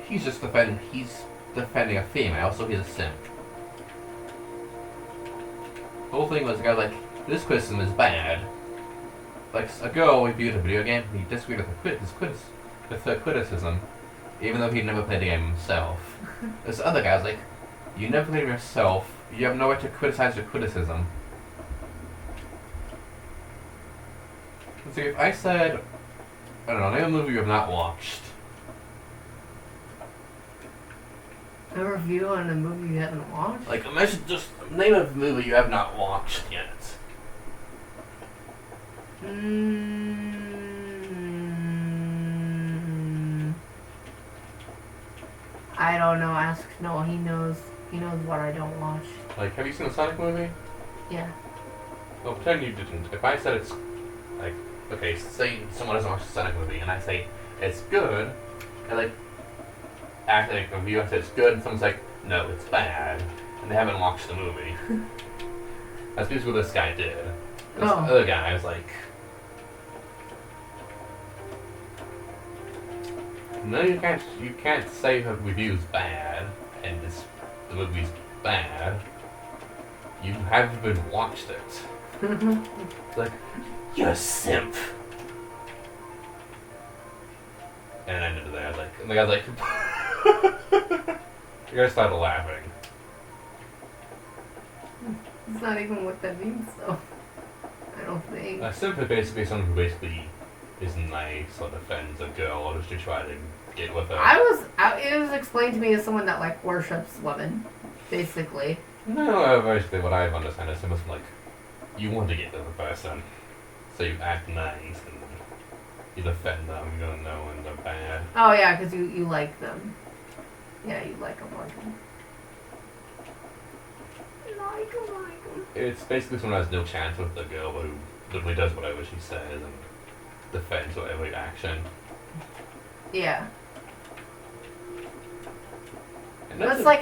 He's defending a female, so he's a simp. The whole thing was the guy's like, this criticism is bad. Like, a girl reviewed a video game, he disagreed with her criticism, even though he'd never played the game himself. This other guy's like, you never played it yourself, you have no right to criticize your criticism. See, if I said, I don't know, name a movie you have not watched. A review on a movie you haven't watched? Like, imagine just name a movie you have not watched yet. I don't know. Ask Noah. He knows what I don't watch. Like, have you seen the Sonic movie? Yeah. Well, pretend you didn't. If I said it's, like, okay, say someone doesn't watch the Sonic movie, and I say it's good, and like, act like a review, I say it's good, and someone's like, no, it's bad, and they haven't watched the movie. That's basically what this guy did. This other guy was like, no, you can't say the review's bad, and the movie's bad. You haven't even watched it. It's like, you're a simp. And I ended there, like, and the guy's like, the guy started laughing. It's not even what that means, though. I don't think. A simp is basically someone who basically is nice or defends a girl just to try to get with her. It was explained to me as someone that, like, worships women, basically. No, basically what I understand is someone like, you want to get to the person, so you act nice and you defend them, you don't know when they're bad. Oh, yeah, because you like them. Yeah, you like them. Like them. It's basically someone who has no chance with the girl who literally does whatever she says and defends whatever action. Yeah. And But it's like,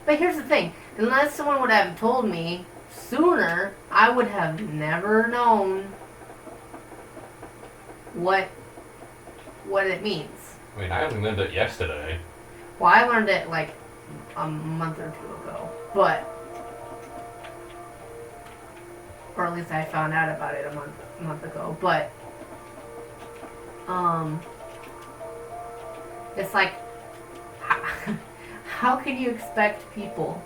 but here's the thing. Unless someone would have told me sooner, I would have never known what it means. I mean, I only learned it yesterday. Well, I learned it like a month or two ago, or at least I found out about it a month ago. But it's like, how can you expect people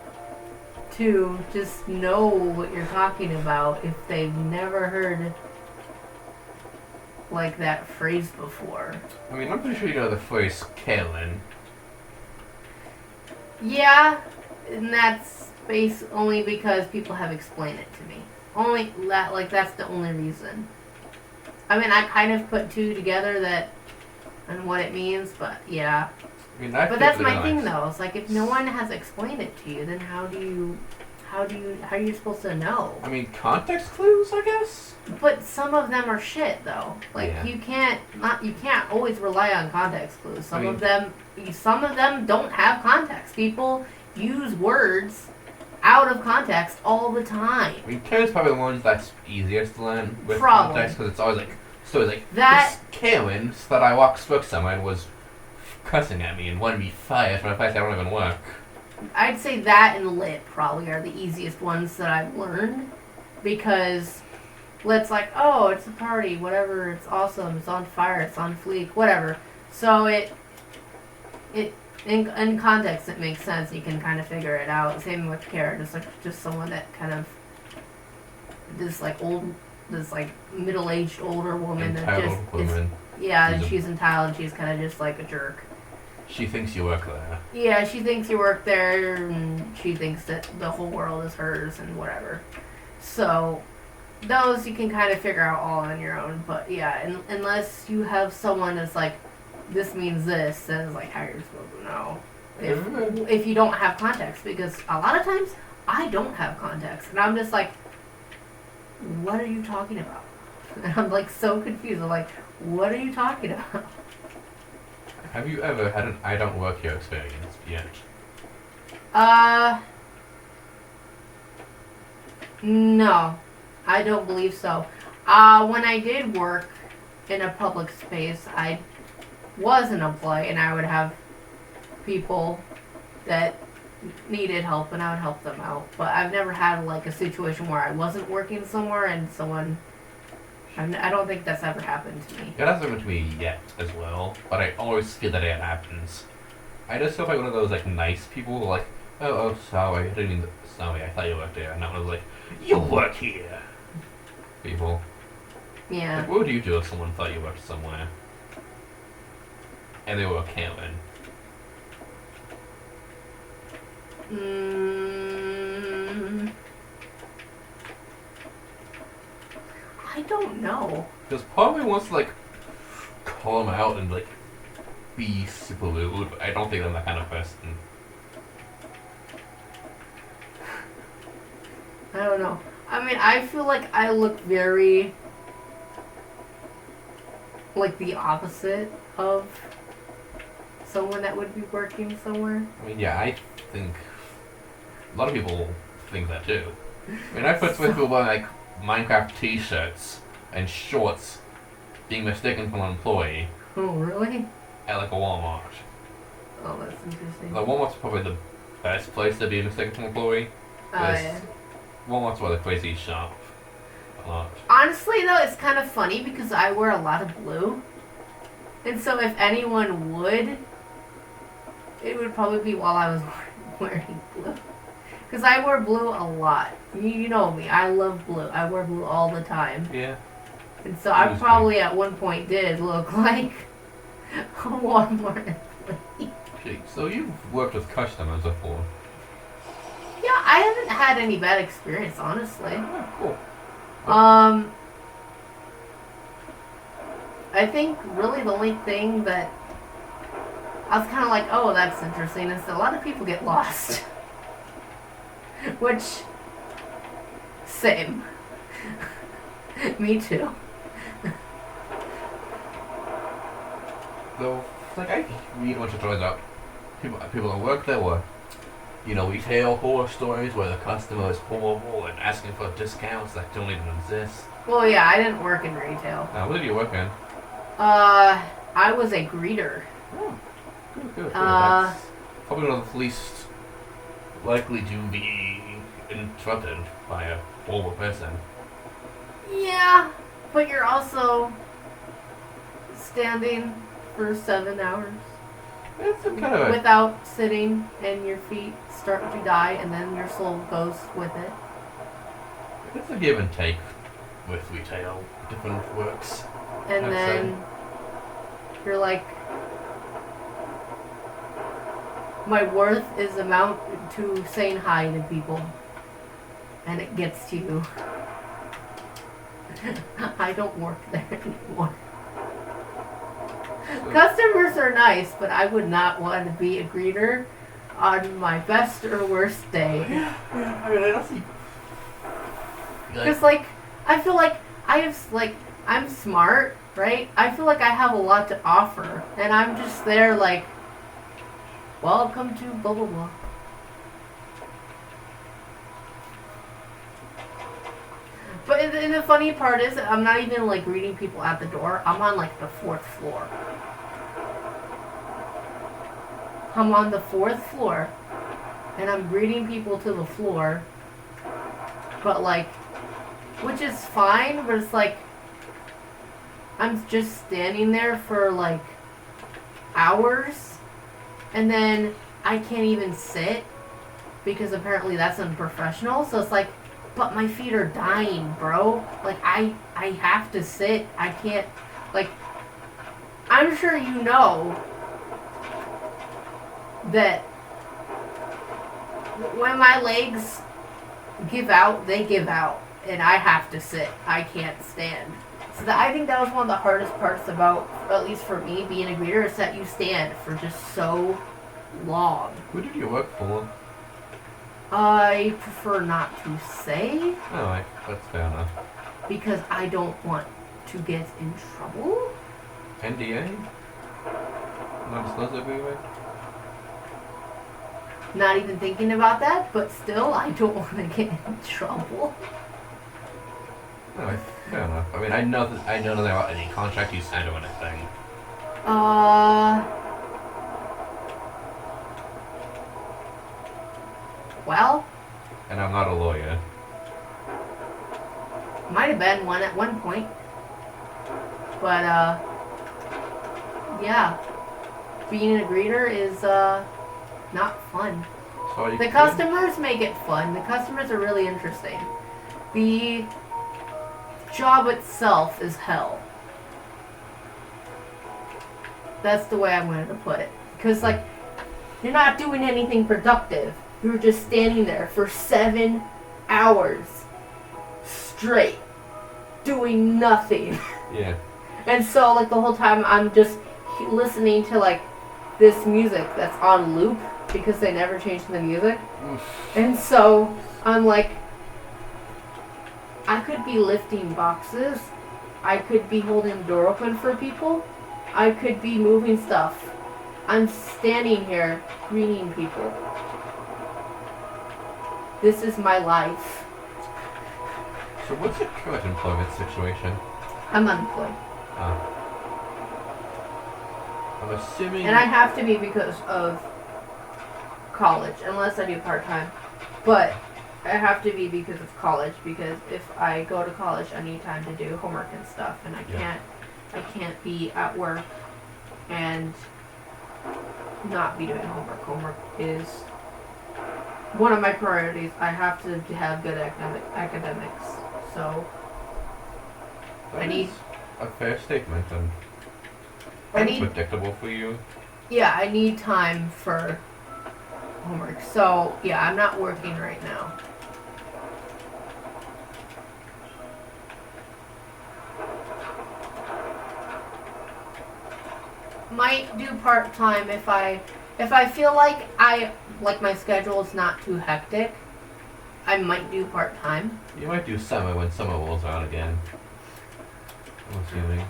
to just know what you're talking about if they've never heard like that phrase before? I mean, I'm pretty sure you know the phrase Kalen. Yeah, and that's only because people have explained it to me. Only that, like, that's the only reason. I mean, I kind of put two together and what it means, but yeah. I mean, but that's my thing, though. It's like, if no one has explained it to you, then how are you supposed to know? I mean, context clues, I guess? But some of them are shit, though. Like, Yeah. you can't always rely on context clues. Some of them don't have context. People use words out of context all the time. I mean, Karen's probably the one that's easiest to learn with Probably. context, because it's always like, That- this Karen that I walked spoke someone was cussing at me and wanted me fired for a fight that don't even work. I'd say that and lit probably are the easiest ones that I've learned, because lit's like, oh, it's a party, whatever, it's awesome, it's on fire, it's on fleek, whatever. So in context it makes sense. You can kind of figure it out. Same with Kara, just someone that kind of this middle-aged older woman that just woman. and she's entitled. She's kind of just like a jerk. She thinks you work there. Yeah, she thinks you work there, and she thinks that the whole world is hers and whatever. So those you can kind of figure out all on your own. But yeah, unless you have someone that's like, this means this, then it's like, how you're supposed to know if you don't have context. Because a lot of times I don't have context, and I'm just like, what are you talking about? And I'm like so confused. I'm like, what are you talking about? Have you ever had an I don't work here experience yet? No, I don't believe so. When I did work in a public space, I was an employee and I would have people that needed help and I would help them out. But I've never had like a situation where I wasn't working somewhere and someone. I don't think that's ever happened to me. It hasn't happened to me yet as well, but I always feel that it happens. I just feel like one of those like nice people who are like, oh, sorry, I didn't mean sorry, I thought you worked there, and that was like, you work here. People. Yeah. Like, what would you do if someone thought you worked somewhere? And they were a Karen? I don't know. Because probably wants to like call them out and like be super rude, but I don't think I'm that kind of person. I don't know. I mean, I feel like I look very like the opposite of someone that would be working somewhere. I mean, yeah, I think a lot of people think that too. I mean, I've put with people wearing like Minecraft t-shirts and shorts being mistaken for an employee Oh, really? at like a Walmart. Oh, that's interesting. Like, Walmart's probably the best place to be mistaken for an employee. Oh, yeah. Walmart's where the crazy shop a lot. Honestly, though, it's kind of funny because I wear a lot of blue. And so if anyone would, it would probably be while I was wearing blue. Because I wear blue a lot. You know me. I love blue. I wear blue all the time. Yeah. And so I probably at one point did look like a Walmart employee. Gee, so you've worked with customers before. Yeah, I haven't had any bad experience, honestly. Oh, cool. I think really the only thing that I was kind of like, oh, that's interesting, is that a lot of people get lost. Which, same. Me too. So, like, I read a bunch of stories about people that work there were, you know, retail horror stories where the customer is horrible and asking for discounts that don't even exist. Well, yeah, I didn't work in retail. What did you work in? I was a greeter. Oh, good. That's probably one of the least likely to be interrupted by a horrible person. Yeah, but you're also standing for 7 hours It's a kind of without sitting, and your feet start to die, and then your soul goes with it. it's a give and take with retail, different works. And I'd then you're like, my worth is amount to saying hi to people, and it gets to you. I don't work there anymore. Customers are nice, but I would not want to be a greeter on my best or worst day. Yeah, I mean, I don't see. Because, like, I feel like I'm smart, right? I feel like I have a lot to offer, and I'm just there like, welcome to blah blah blah. But and the funny part is, I'm not even like greeting people at the door. I'm on like the 4th floor. I'm on the 4th floor, and I'm greeting people to the floor. But like, which is fine, but it's like, I'm just standing there for like hours, and then I can't even sit because apparently that's unprofessional. So it's like, but my feet are dying, bro. Like, I have to sit. I can't, like, I'm sure you know that when my legs give out, they give out. And I have to sit. I can't stand. So I think that was one of the hardest parts about, at least for me, being a greeter, is that you stand for just so long. Who did you work for? I prefer not to say. Oh, that's fair enough. Because I don't want to get in trouble. NDA? Non-disclosure agreement? Not even thinking about that, but still, I don't want to get in trouble. No, fair enough. I mean, I know nothing about any contract you signed or anything. Well, And I'm not a lawyer. might have been one at one point. But, yeah. Being a greeter is, not fun. So you The customers make it fun. The customers are really interesting. The job itself is hell. That's the way I'm going to put it. Because, like, you're not doing anything productive. You're just standing there for 7 hours straight, doing nothing. Yeah. And so, like, the whole time I'm just listening to, like, this music that's on loop because they never changed the music. And so, I'm like, I could be lifting boxes. I could be holding the door open for people. I could be moving stuff. I'm standing here greeting people. This is my life. So what's your current employment situation? I'm unemployed. I'm assuming... And I have to be because of college, unless I do part-time. But I have to be because of college, because if I go to college, I need time to do homework and stuff, and I can't be at work and not be doing homework. Homework is one of my priorities. I have to have good academics. So That I need is a fair statement, and predictable for you. Yeah, I need time for homework. So, yeah, I'm not working right now. Might do part-time if I feel like my schedule is not too hectic. I might do part-time. You might do summer when summer rolls around again. I'm assuming.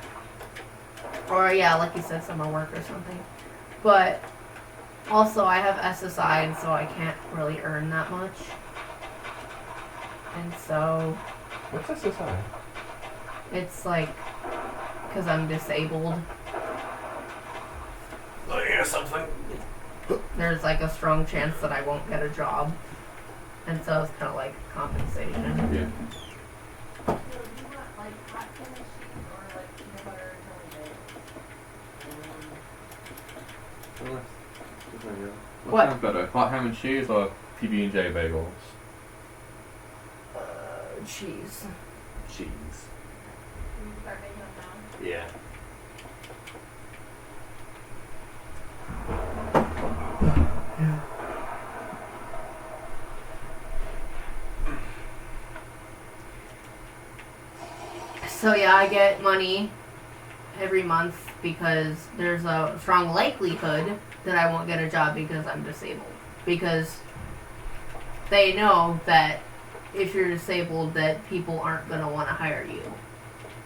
Or, yeah, like you said, summer work or something. But also, I have SSI, and so I can't really earn that much. And so... What's SSI? It's like... because I'm disabled. Let me hear something. There's like a strong chance that I won't get a job. And so it's kind of like compensation. Yeah. Do you want like hot finish or like peanut butter jelly bagels? What? sounds better, hot ham and cheese or PB&J bagels? Cheese. Cheese. Can you start making them now? Yeah. So yeah, I get money every month because there's a strong likelihood that I won't get a job because I'm disabled. Because they know that if you're disabled that people aren't going to want to hire you.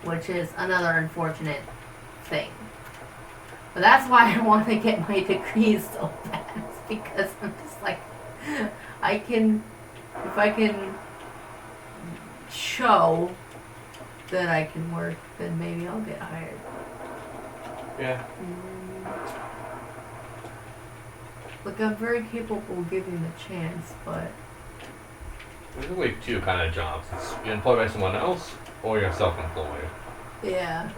Which is another unfortunate thing. But that's why I want to get my degree so bad. Because I'm just like, if I can show that I can work, then maybe I'll get hired. Yeah. Look, I'm very capable of giving the chance, but... There's only two kind of jobs. It's you're employed by someone else, or you're self-employed. Yeah.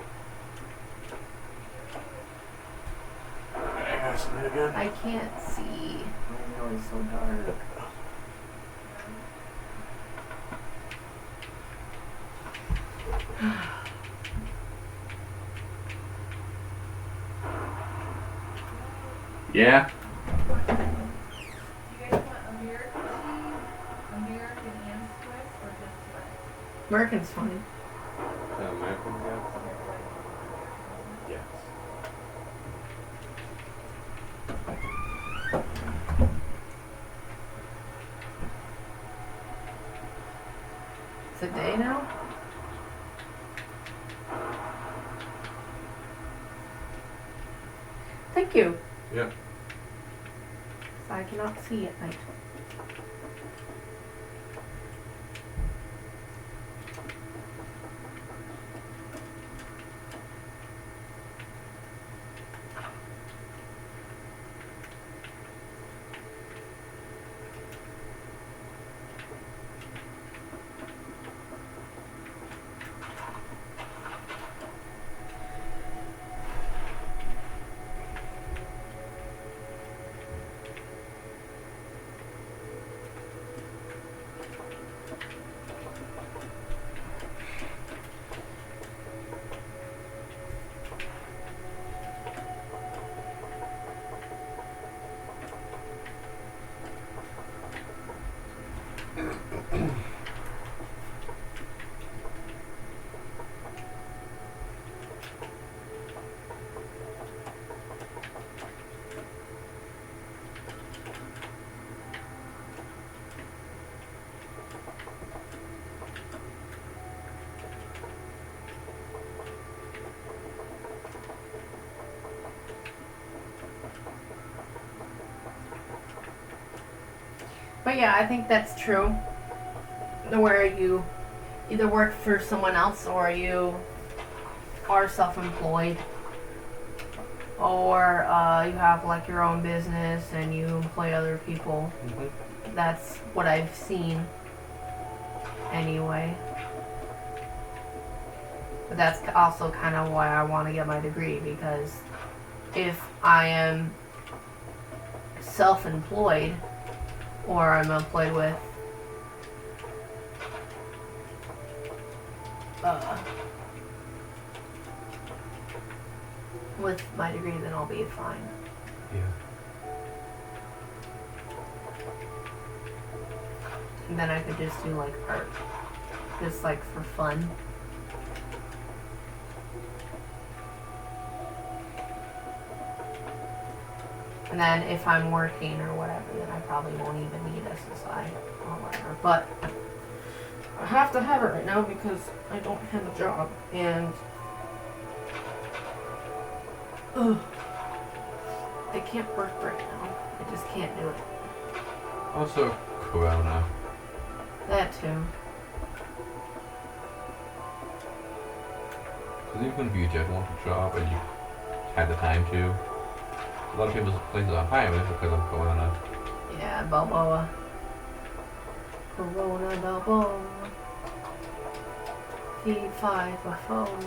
I can't see. I know it's so dark. Yeah. Do you guys want American cheese, American and Swiss, or just Swiss? American's fine. American, yeah. Everybody wants American. Yes. It's a day now? Thank you. Yeah. I cannot see at night. But yeah, I think that's true. Where you either work for someone else or you are self-employed, or you have like your own business and you employ other people. Mm-hmm. That's what I've seen anyway. But that's also kind of why I want to get my degree, because if I am self-employed or I'm employed with my degree, then I'll be fine. Yeah. And then I could just do like art, just like for fun. And then if I'm working or whatever, then I probably won't even need SSI or whatever. But I have to have it right now because I don't have a job. And I can't work right now. I just can't do it. Also, Corona. That too. Because even if you did want a job and you had the time to, a lot of people's places are hiring because of Corona. Yeah, Balboa. Corona Balboa. V5 before.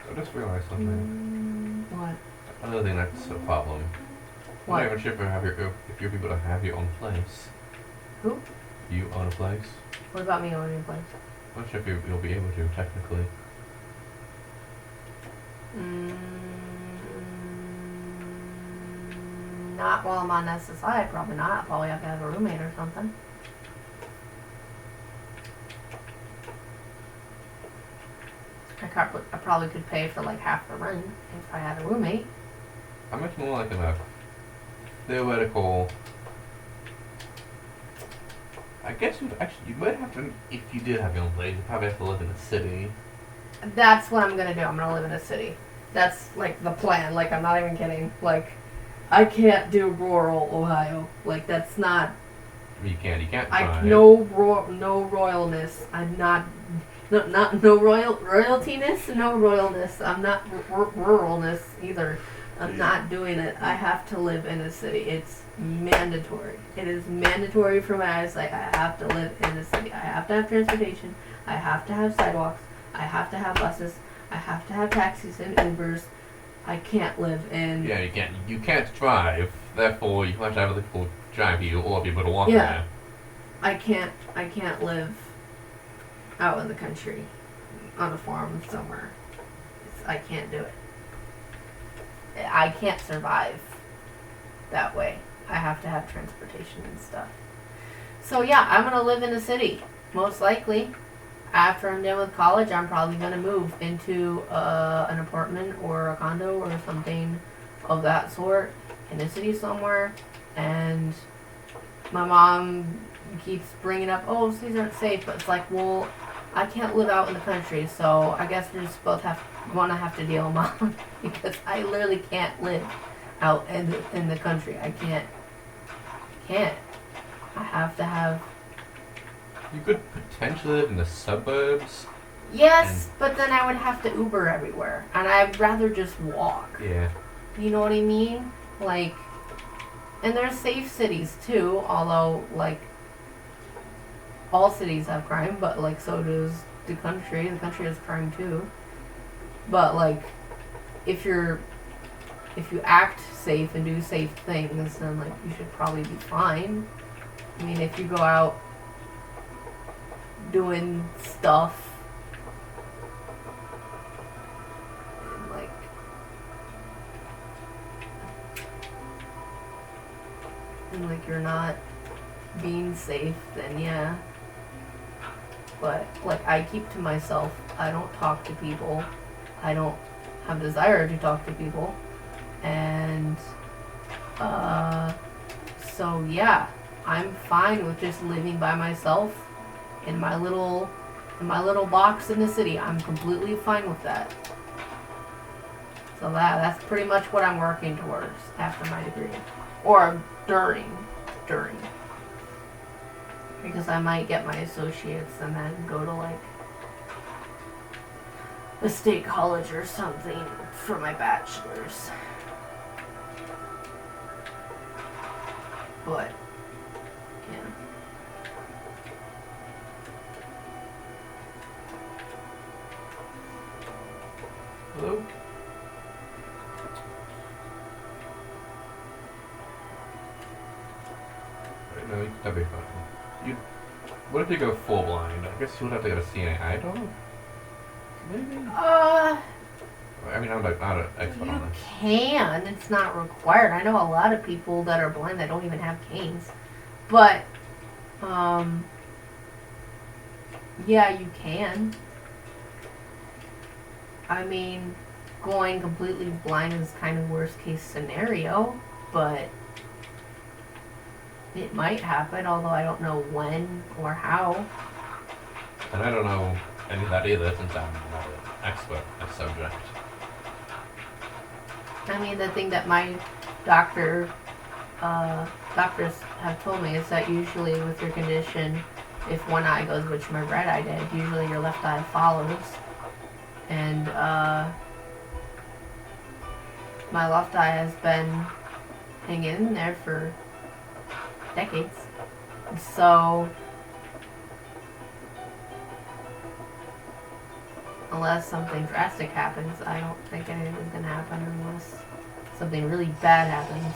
I just realized something. What? Another thing that's a problem. I'm not even sure if you're able to have your own place. Who? You own a place? What about me owning a place? I'm not sure if you'll be able to, technically. Not while I'm on SSI, probably not. I'll probably have to have a roommate or something. I probably could pay for like half the rent if I had a roommate. I meant more like in a theoretical. I guess you might have to, if you did have your own place, you'd probably have to live in a city. That's what I'm gonna do. I'm gonna live in a city. That's like the plan. Like, I'm not even kidding. Like, I can't do rural Ohio. Like, that's not. You can't No royalness. I'm not. No royaltiness. No royalness. I'm not ruralness either. I'm not doing it. I have to live in a city. It's mandatory. It is mandatory for my eyesight. I have to live in a city. I have to have transportation. I have to have sidewalks. I have to have buses. I have to have taxis and Ubers. I can't live in. Yeah, you can't. You can't drive. Therefore, you have to have other people drive you, or be able to walk Yeah. there. I can't live out in the country on a farm somewhere. I can't do it. I can't survive that way. I have to have transportation and stuff. So yeah, I'm gonna live in a city, most likely. After I'm done with college, I'm probably gonna move into an apartment or a condo or something of that sort in a city somewhere. And my mom keeps bringing up, oh, cities aren't safe, but it's like, well, I can't live out in the country, so I guess we're just both gonna have to deal, Mom, because I literally can't live out in the country. I can't. I have to have. You could potentially live in the suburbs. Yes, but then I would have to Uber everywhere, and I'd rather just walk. Yeah. You know what I mean? Like, and there's safe cities too, although, like, all cities have crime, but, like, so does the country. The country has crime too. But, like, if you act safe and do safe things, then, like, you should probably be fine. I mean, if you go out doing stuff and, like you're not being safe, then yeah. But, like, I keep to myself. I don't talk to people. I don't have a desire to talk to people. And, so yeah, I'm fine with just living by myself in my little box in the city. I'm completely fine with that. So that's pretty much what I'm working towards after my degree. Or during. Because I might get my associates and then go to, like, a state college or something for my bachelor's. But, yeah. Hello? Right, no, that'd be fine. What if you go full blind? I guess you would have to get a CNA eye dog? Maybe? I mean, I'm not an expert You on this. can. It's not required. I know a lot of people that are blind that don't even have canes. But, yeah, you can. I mean, going completely blind is kind of worst case scenario, but it might happen, although I don't know when or how. And I don't know any of that either since I'm not an expert in the subject. I mean, the thing that my doctors have told me is that usually with your condition, if one eye goes, which my right eye did, usually your left eye follows. And my left eye has been hanging in there for decades. So unless something drastic happens, I don't think anything's gonna happen unless something really bad happens.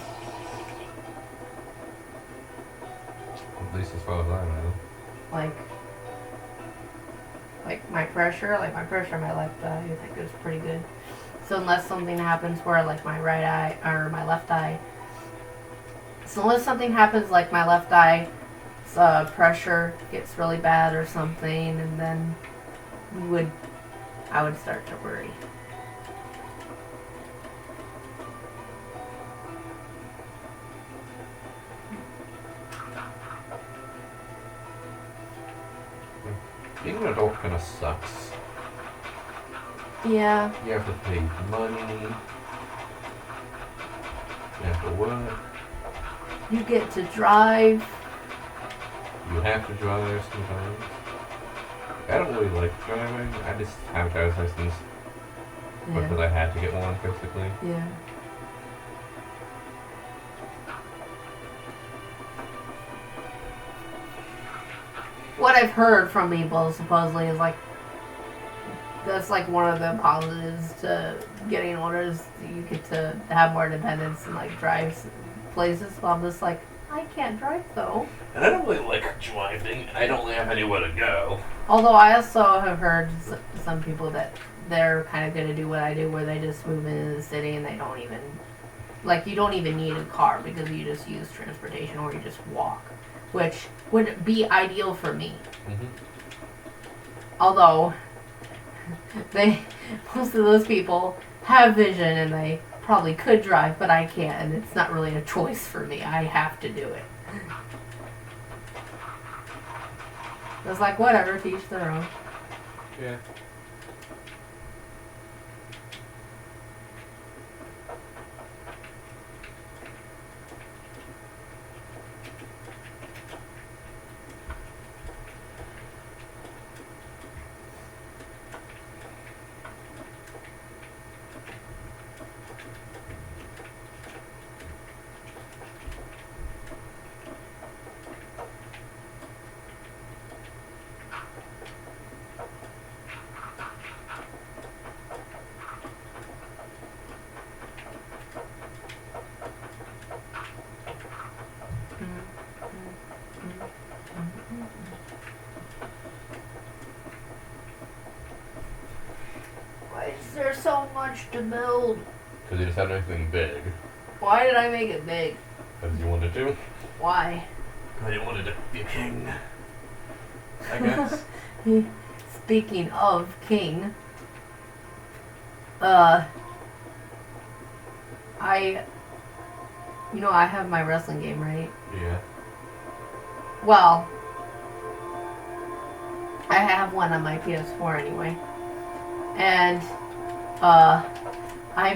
At least as far as I know. Like my pressure on my left eye, I think is pretty good. So unless something happens where, like, my right eye or my left eye, so unless something happens like my left eye pressure gets really bad or something, and then I would start to worry. Being an adult kind of sucks. Yeah. You have to pay money. You have to work. You get to drive. You have to drive sometimes. I don't really like driving. I just have a driver's license because I had to get one, basically. Yeah. What I've heard from people supposedly is, like, that's like one of the positives to getting older is you get to have more independence and, like, drive places. So I'm just like, I can't drive though. And I don't really like driving. I don't really have anywhere to go. Although I also have heard some people that they're kind of going to do what I do, where they just move into the city and they don't even Like, you don't even need a car because you just use transportation or you just walk, which would be ideal for me. Mm-hmm. Although, most of those people have vision and they probably could drive, but I can't, and it's not really a choice for me. I have to do it. It's like, whatever, teach their own. Yeah. Why is there so much to build? Because you just had everything big. Why did I make it big? Because you wanted to. Why? Because you wanted to be a king. I guess. Speaking of king, I have my wrestling game, right? Yeah. Well, I have one on my PS4 anyway. And, I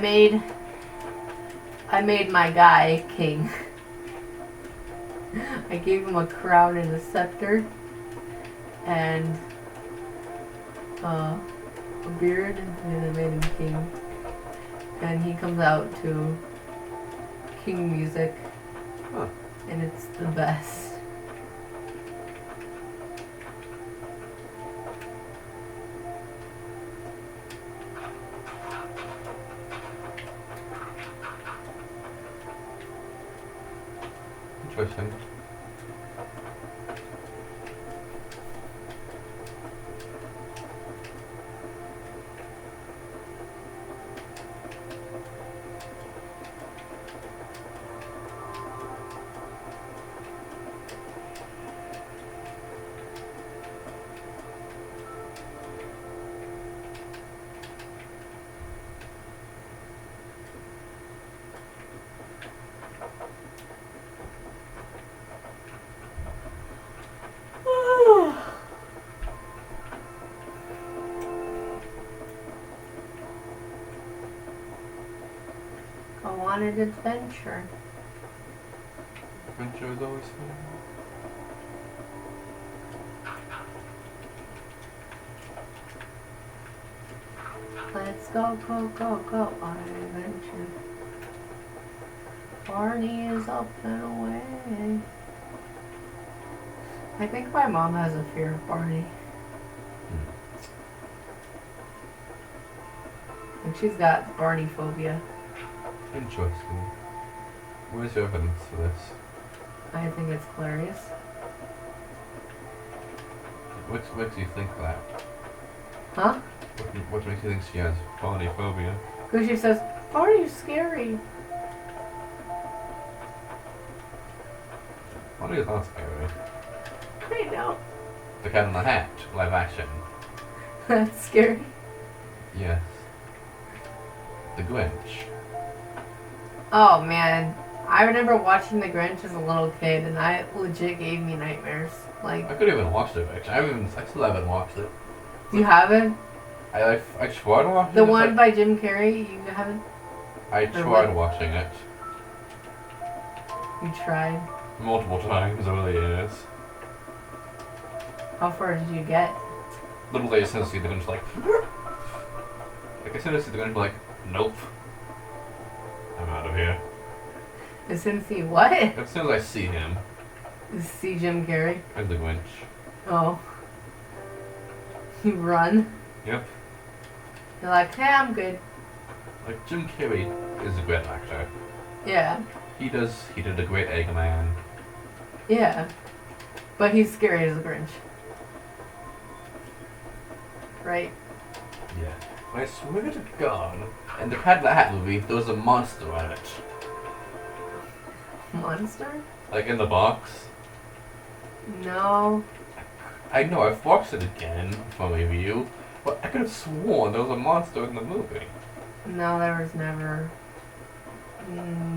made my guy king. I gave him a crown and a scepter. And, a beard, and I made him king. And he comes out to king music. Huh. And it's the best. Interesting. I wanted adventure. Adventure is always fun. Let's go, go, go, go on an adventure. Barney is up and away. I think my mom has a fear of Barney. And she's got Barney phobia. Interesting. Where's your evidence for this? I think it's hilarious. What makes you think that? Huh? What makes you think she has Barney phobia? Because she says, Barney's scary. Barney is not scary. I know. The Cat in the Hat, live action. That's scary. Yes. The Grinch. Oh man. I remember watching The Grinch as a little kid and that legit gave me nightmares. Like, I could even watch The Grinch. I still haven't watched it. you haven't? I tried watching The it. one by Jim Carrey, you haven't? I or tried what? watching it You tried? multiple times over the years. How far did you get? Literally, as soon as I see the Grinch, like as soon as I see the Grinch, like, nope. I'm out of here. As soon as he what? As soon as I see him, See Jim Carrey? as the Grinch. Oh. You run? Yep. You're like, hey, I'm good. Like, Jim Carrey is a great actor. Yeah. He did a great Eggman. Yeah. But he's scary as a Grinch. Right? Yeah. I swear to God, in the Cat in the Hat movie, there was a monster on it. monster? Like in the box? No. I know, I've watched it again from a review, but I could have sworn there was a monster in the movie. No, there was never.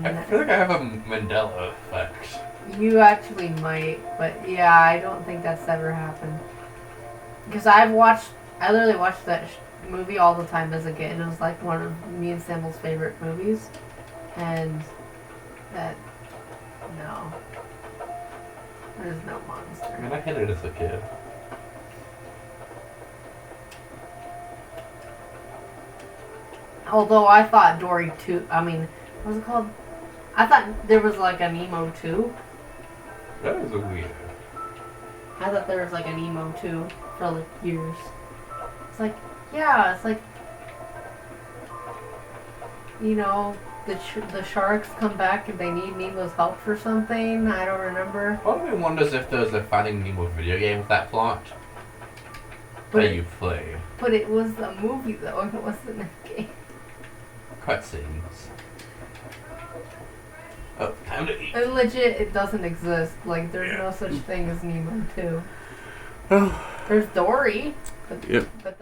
I feel like I have a Mandela effect. You actually might, but yeah, I don't think that's ever happened. Because I literally watched that movie all the time as a kid. It was like one of me and Samuel's favorite movies. And that, no. There's no monster. I mean, I hated it as a kid. Although I thought Dory 2, I mean, what was it called? I thought there was like an emo 2. That is a weird. I thought there was like an emo 2 for like years. It's like, yeah, it's like, you know, the sharks come back if they need Nemo's help for something. I don't remember. Part of me wonders if there's a Finding Nemo video game with that plot that you play. But it was a movie though, it wasn't a game. Cutscenes. Oh, time to eat. And legit, it doesn't exist. Like, there's no such thing as Nemo 2. There's Dory. But, Yep. but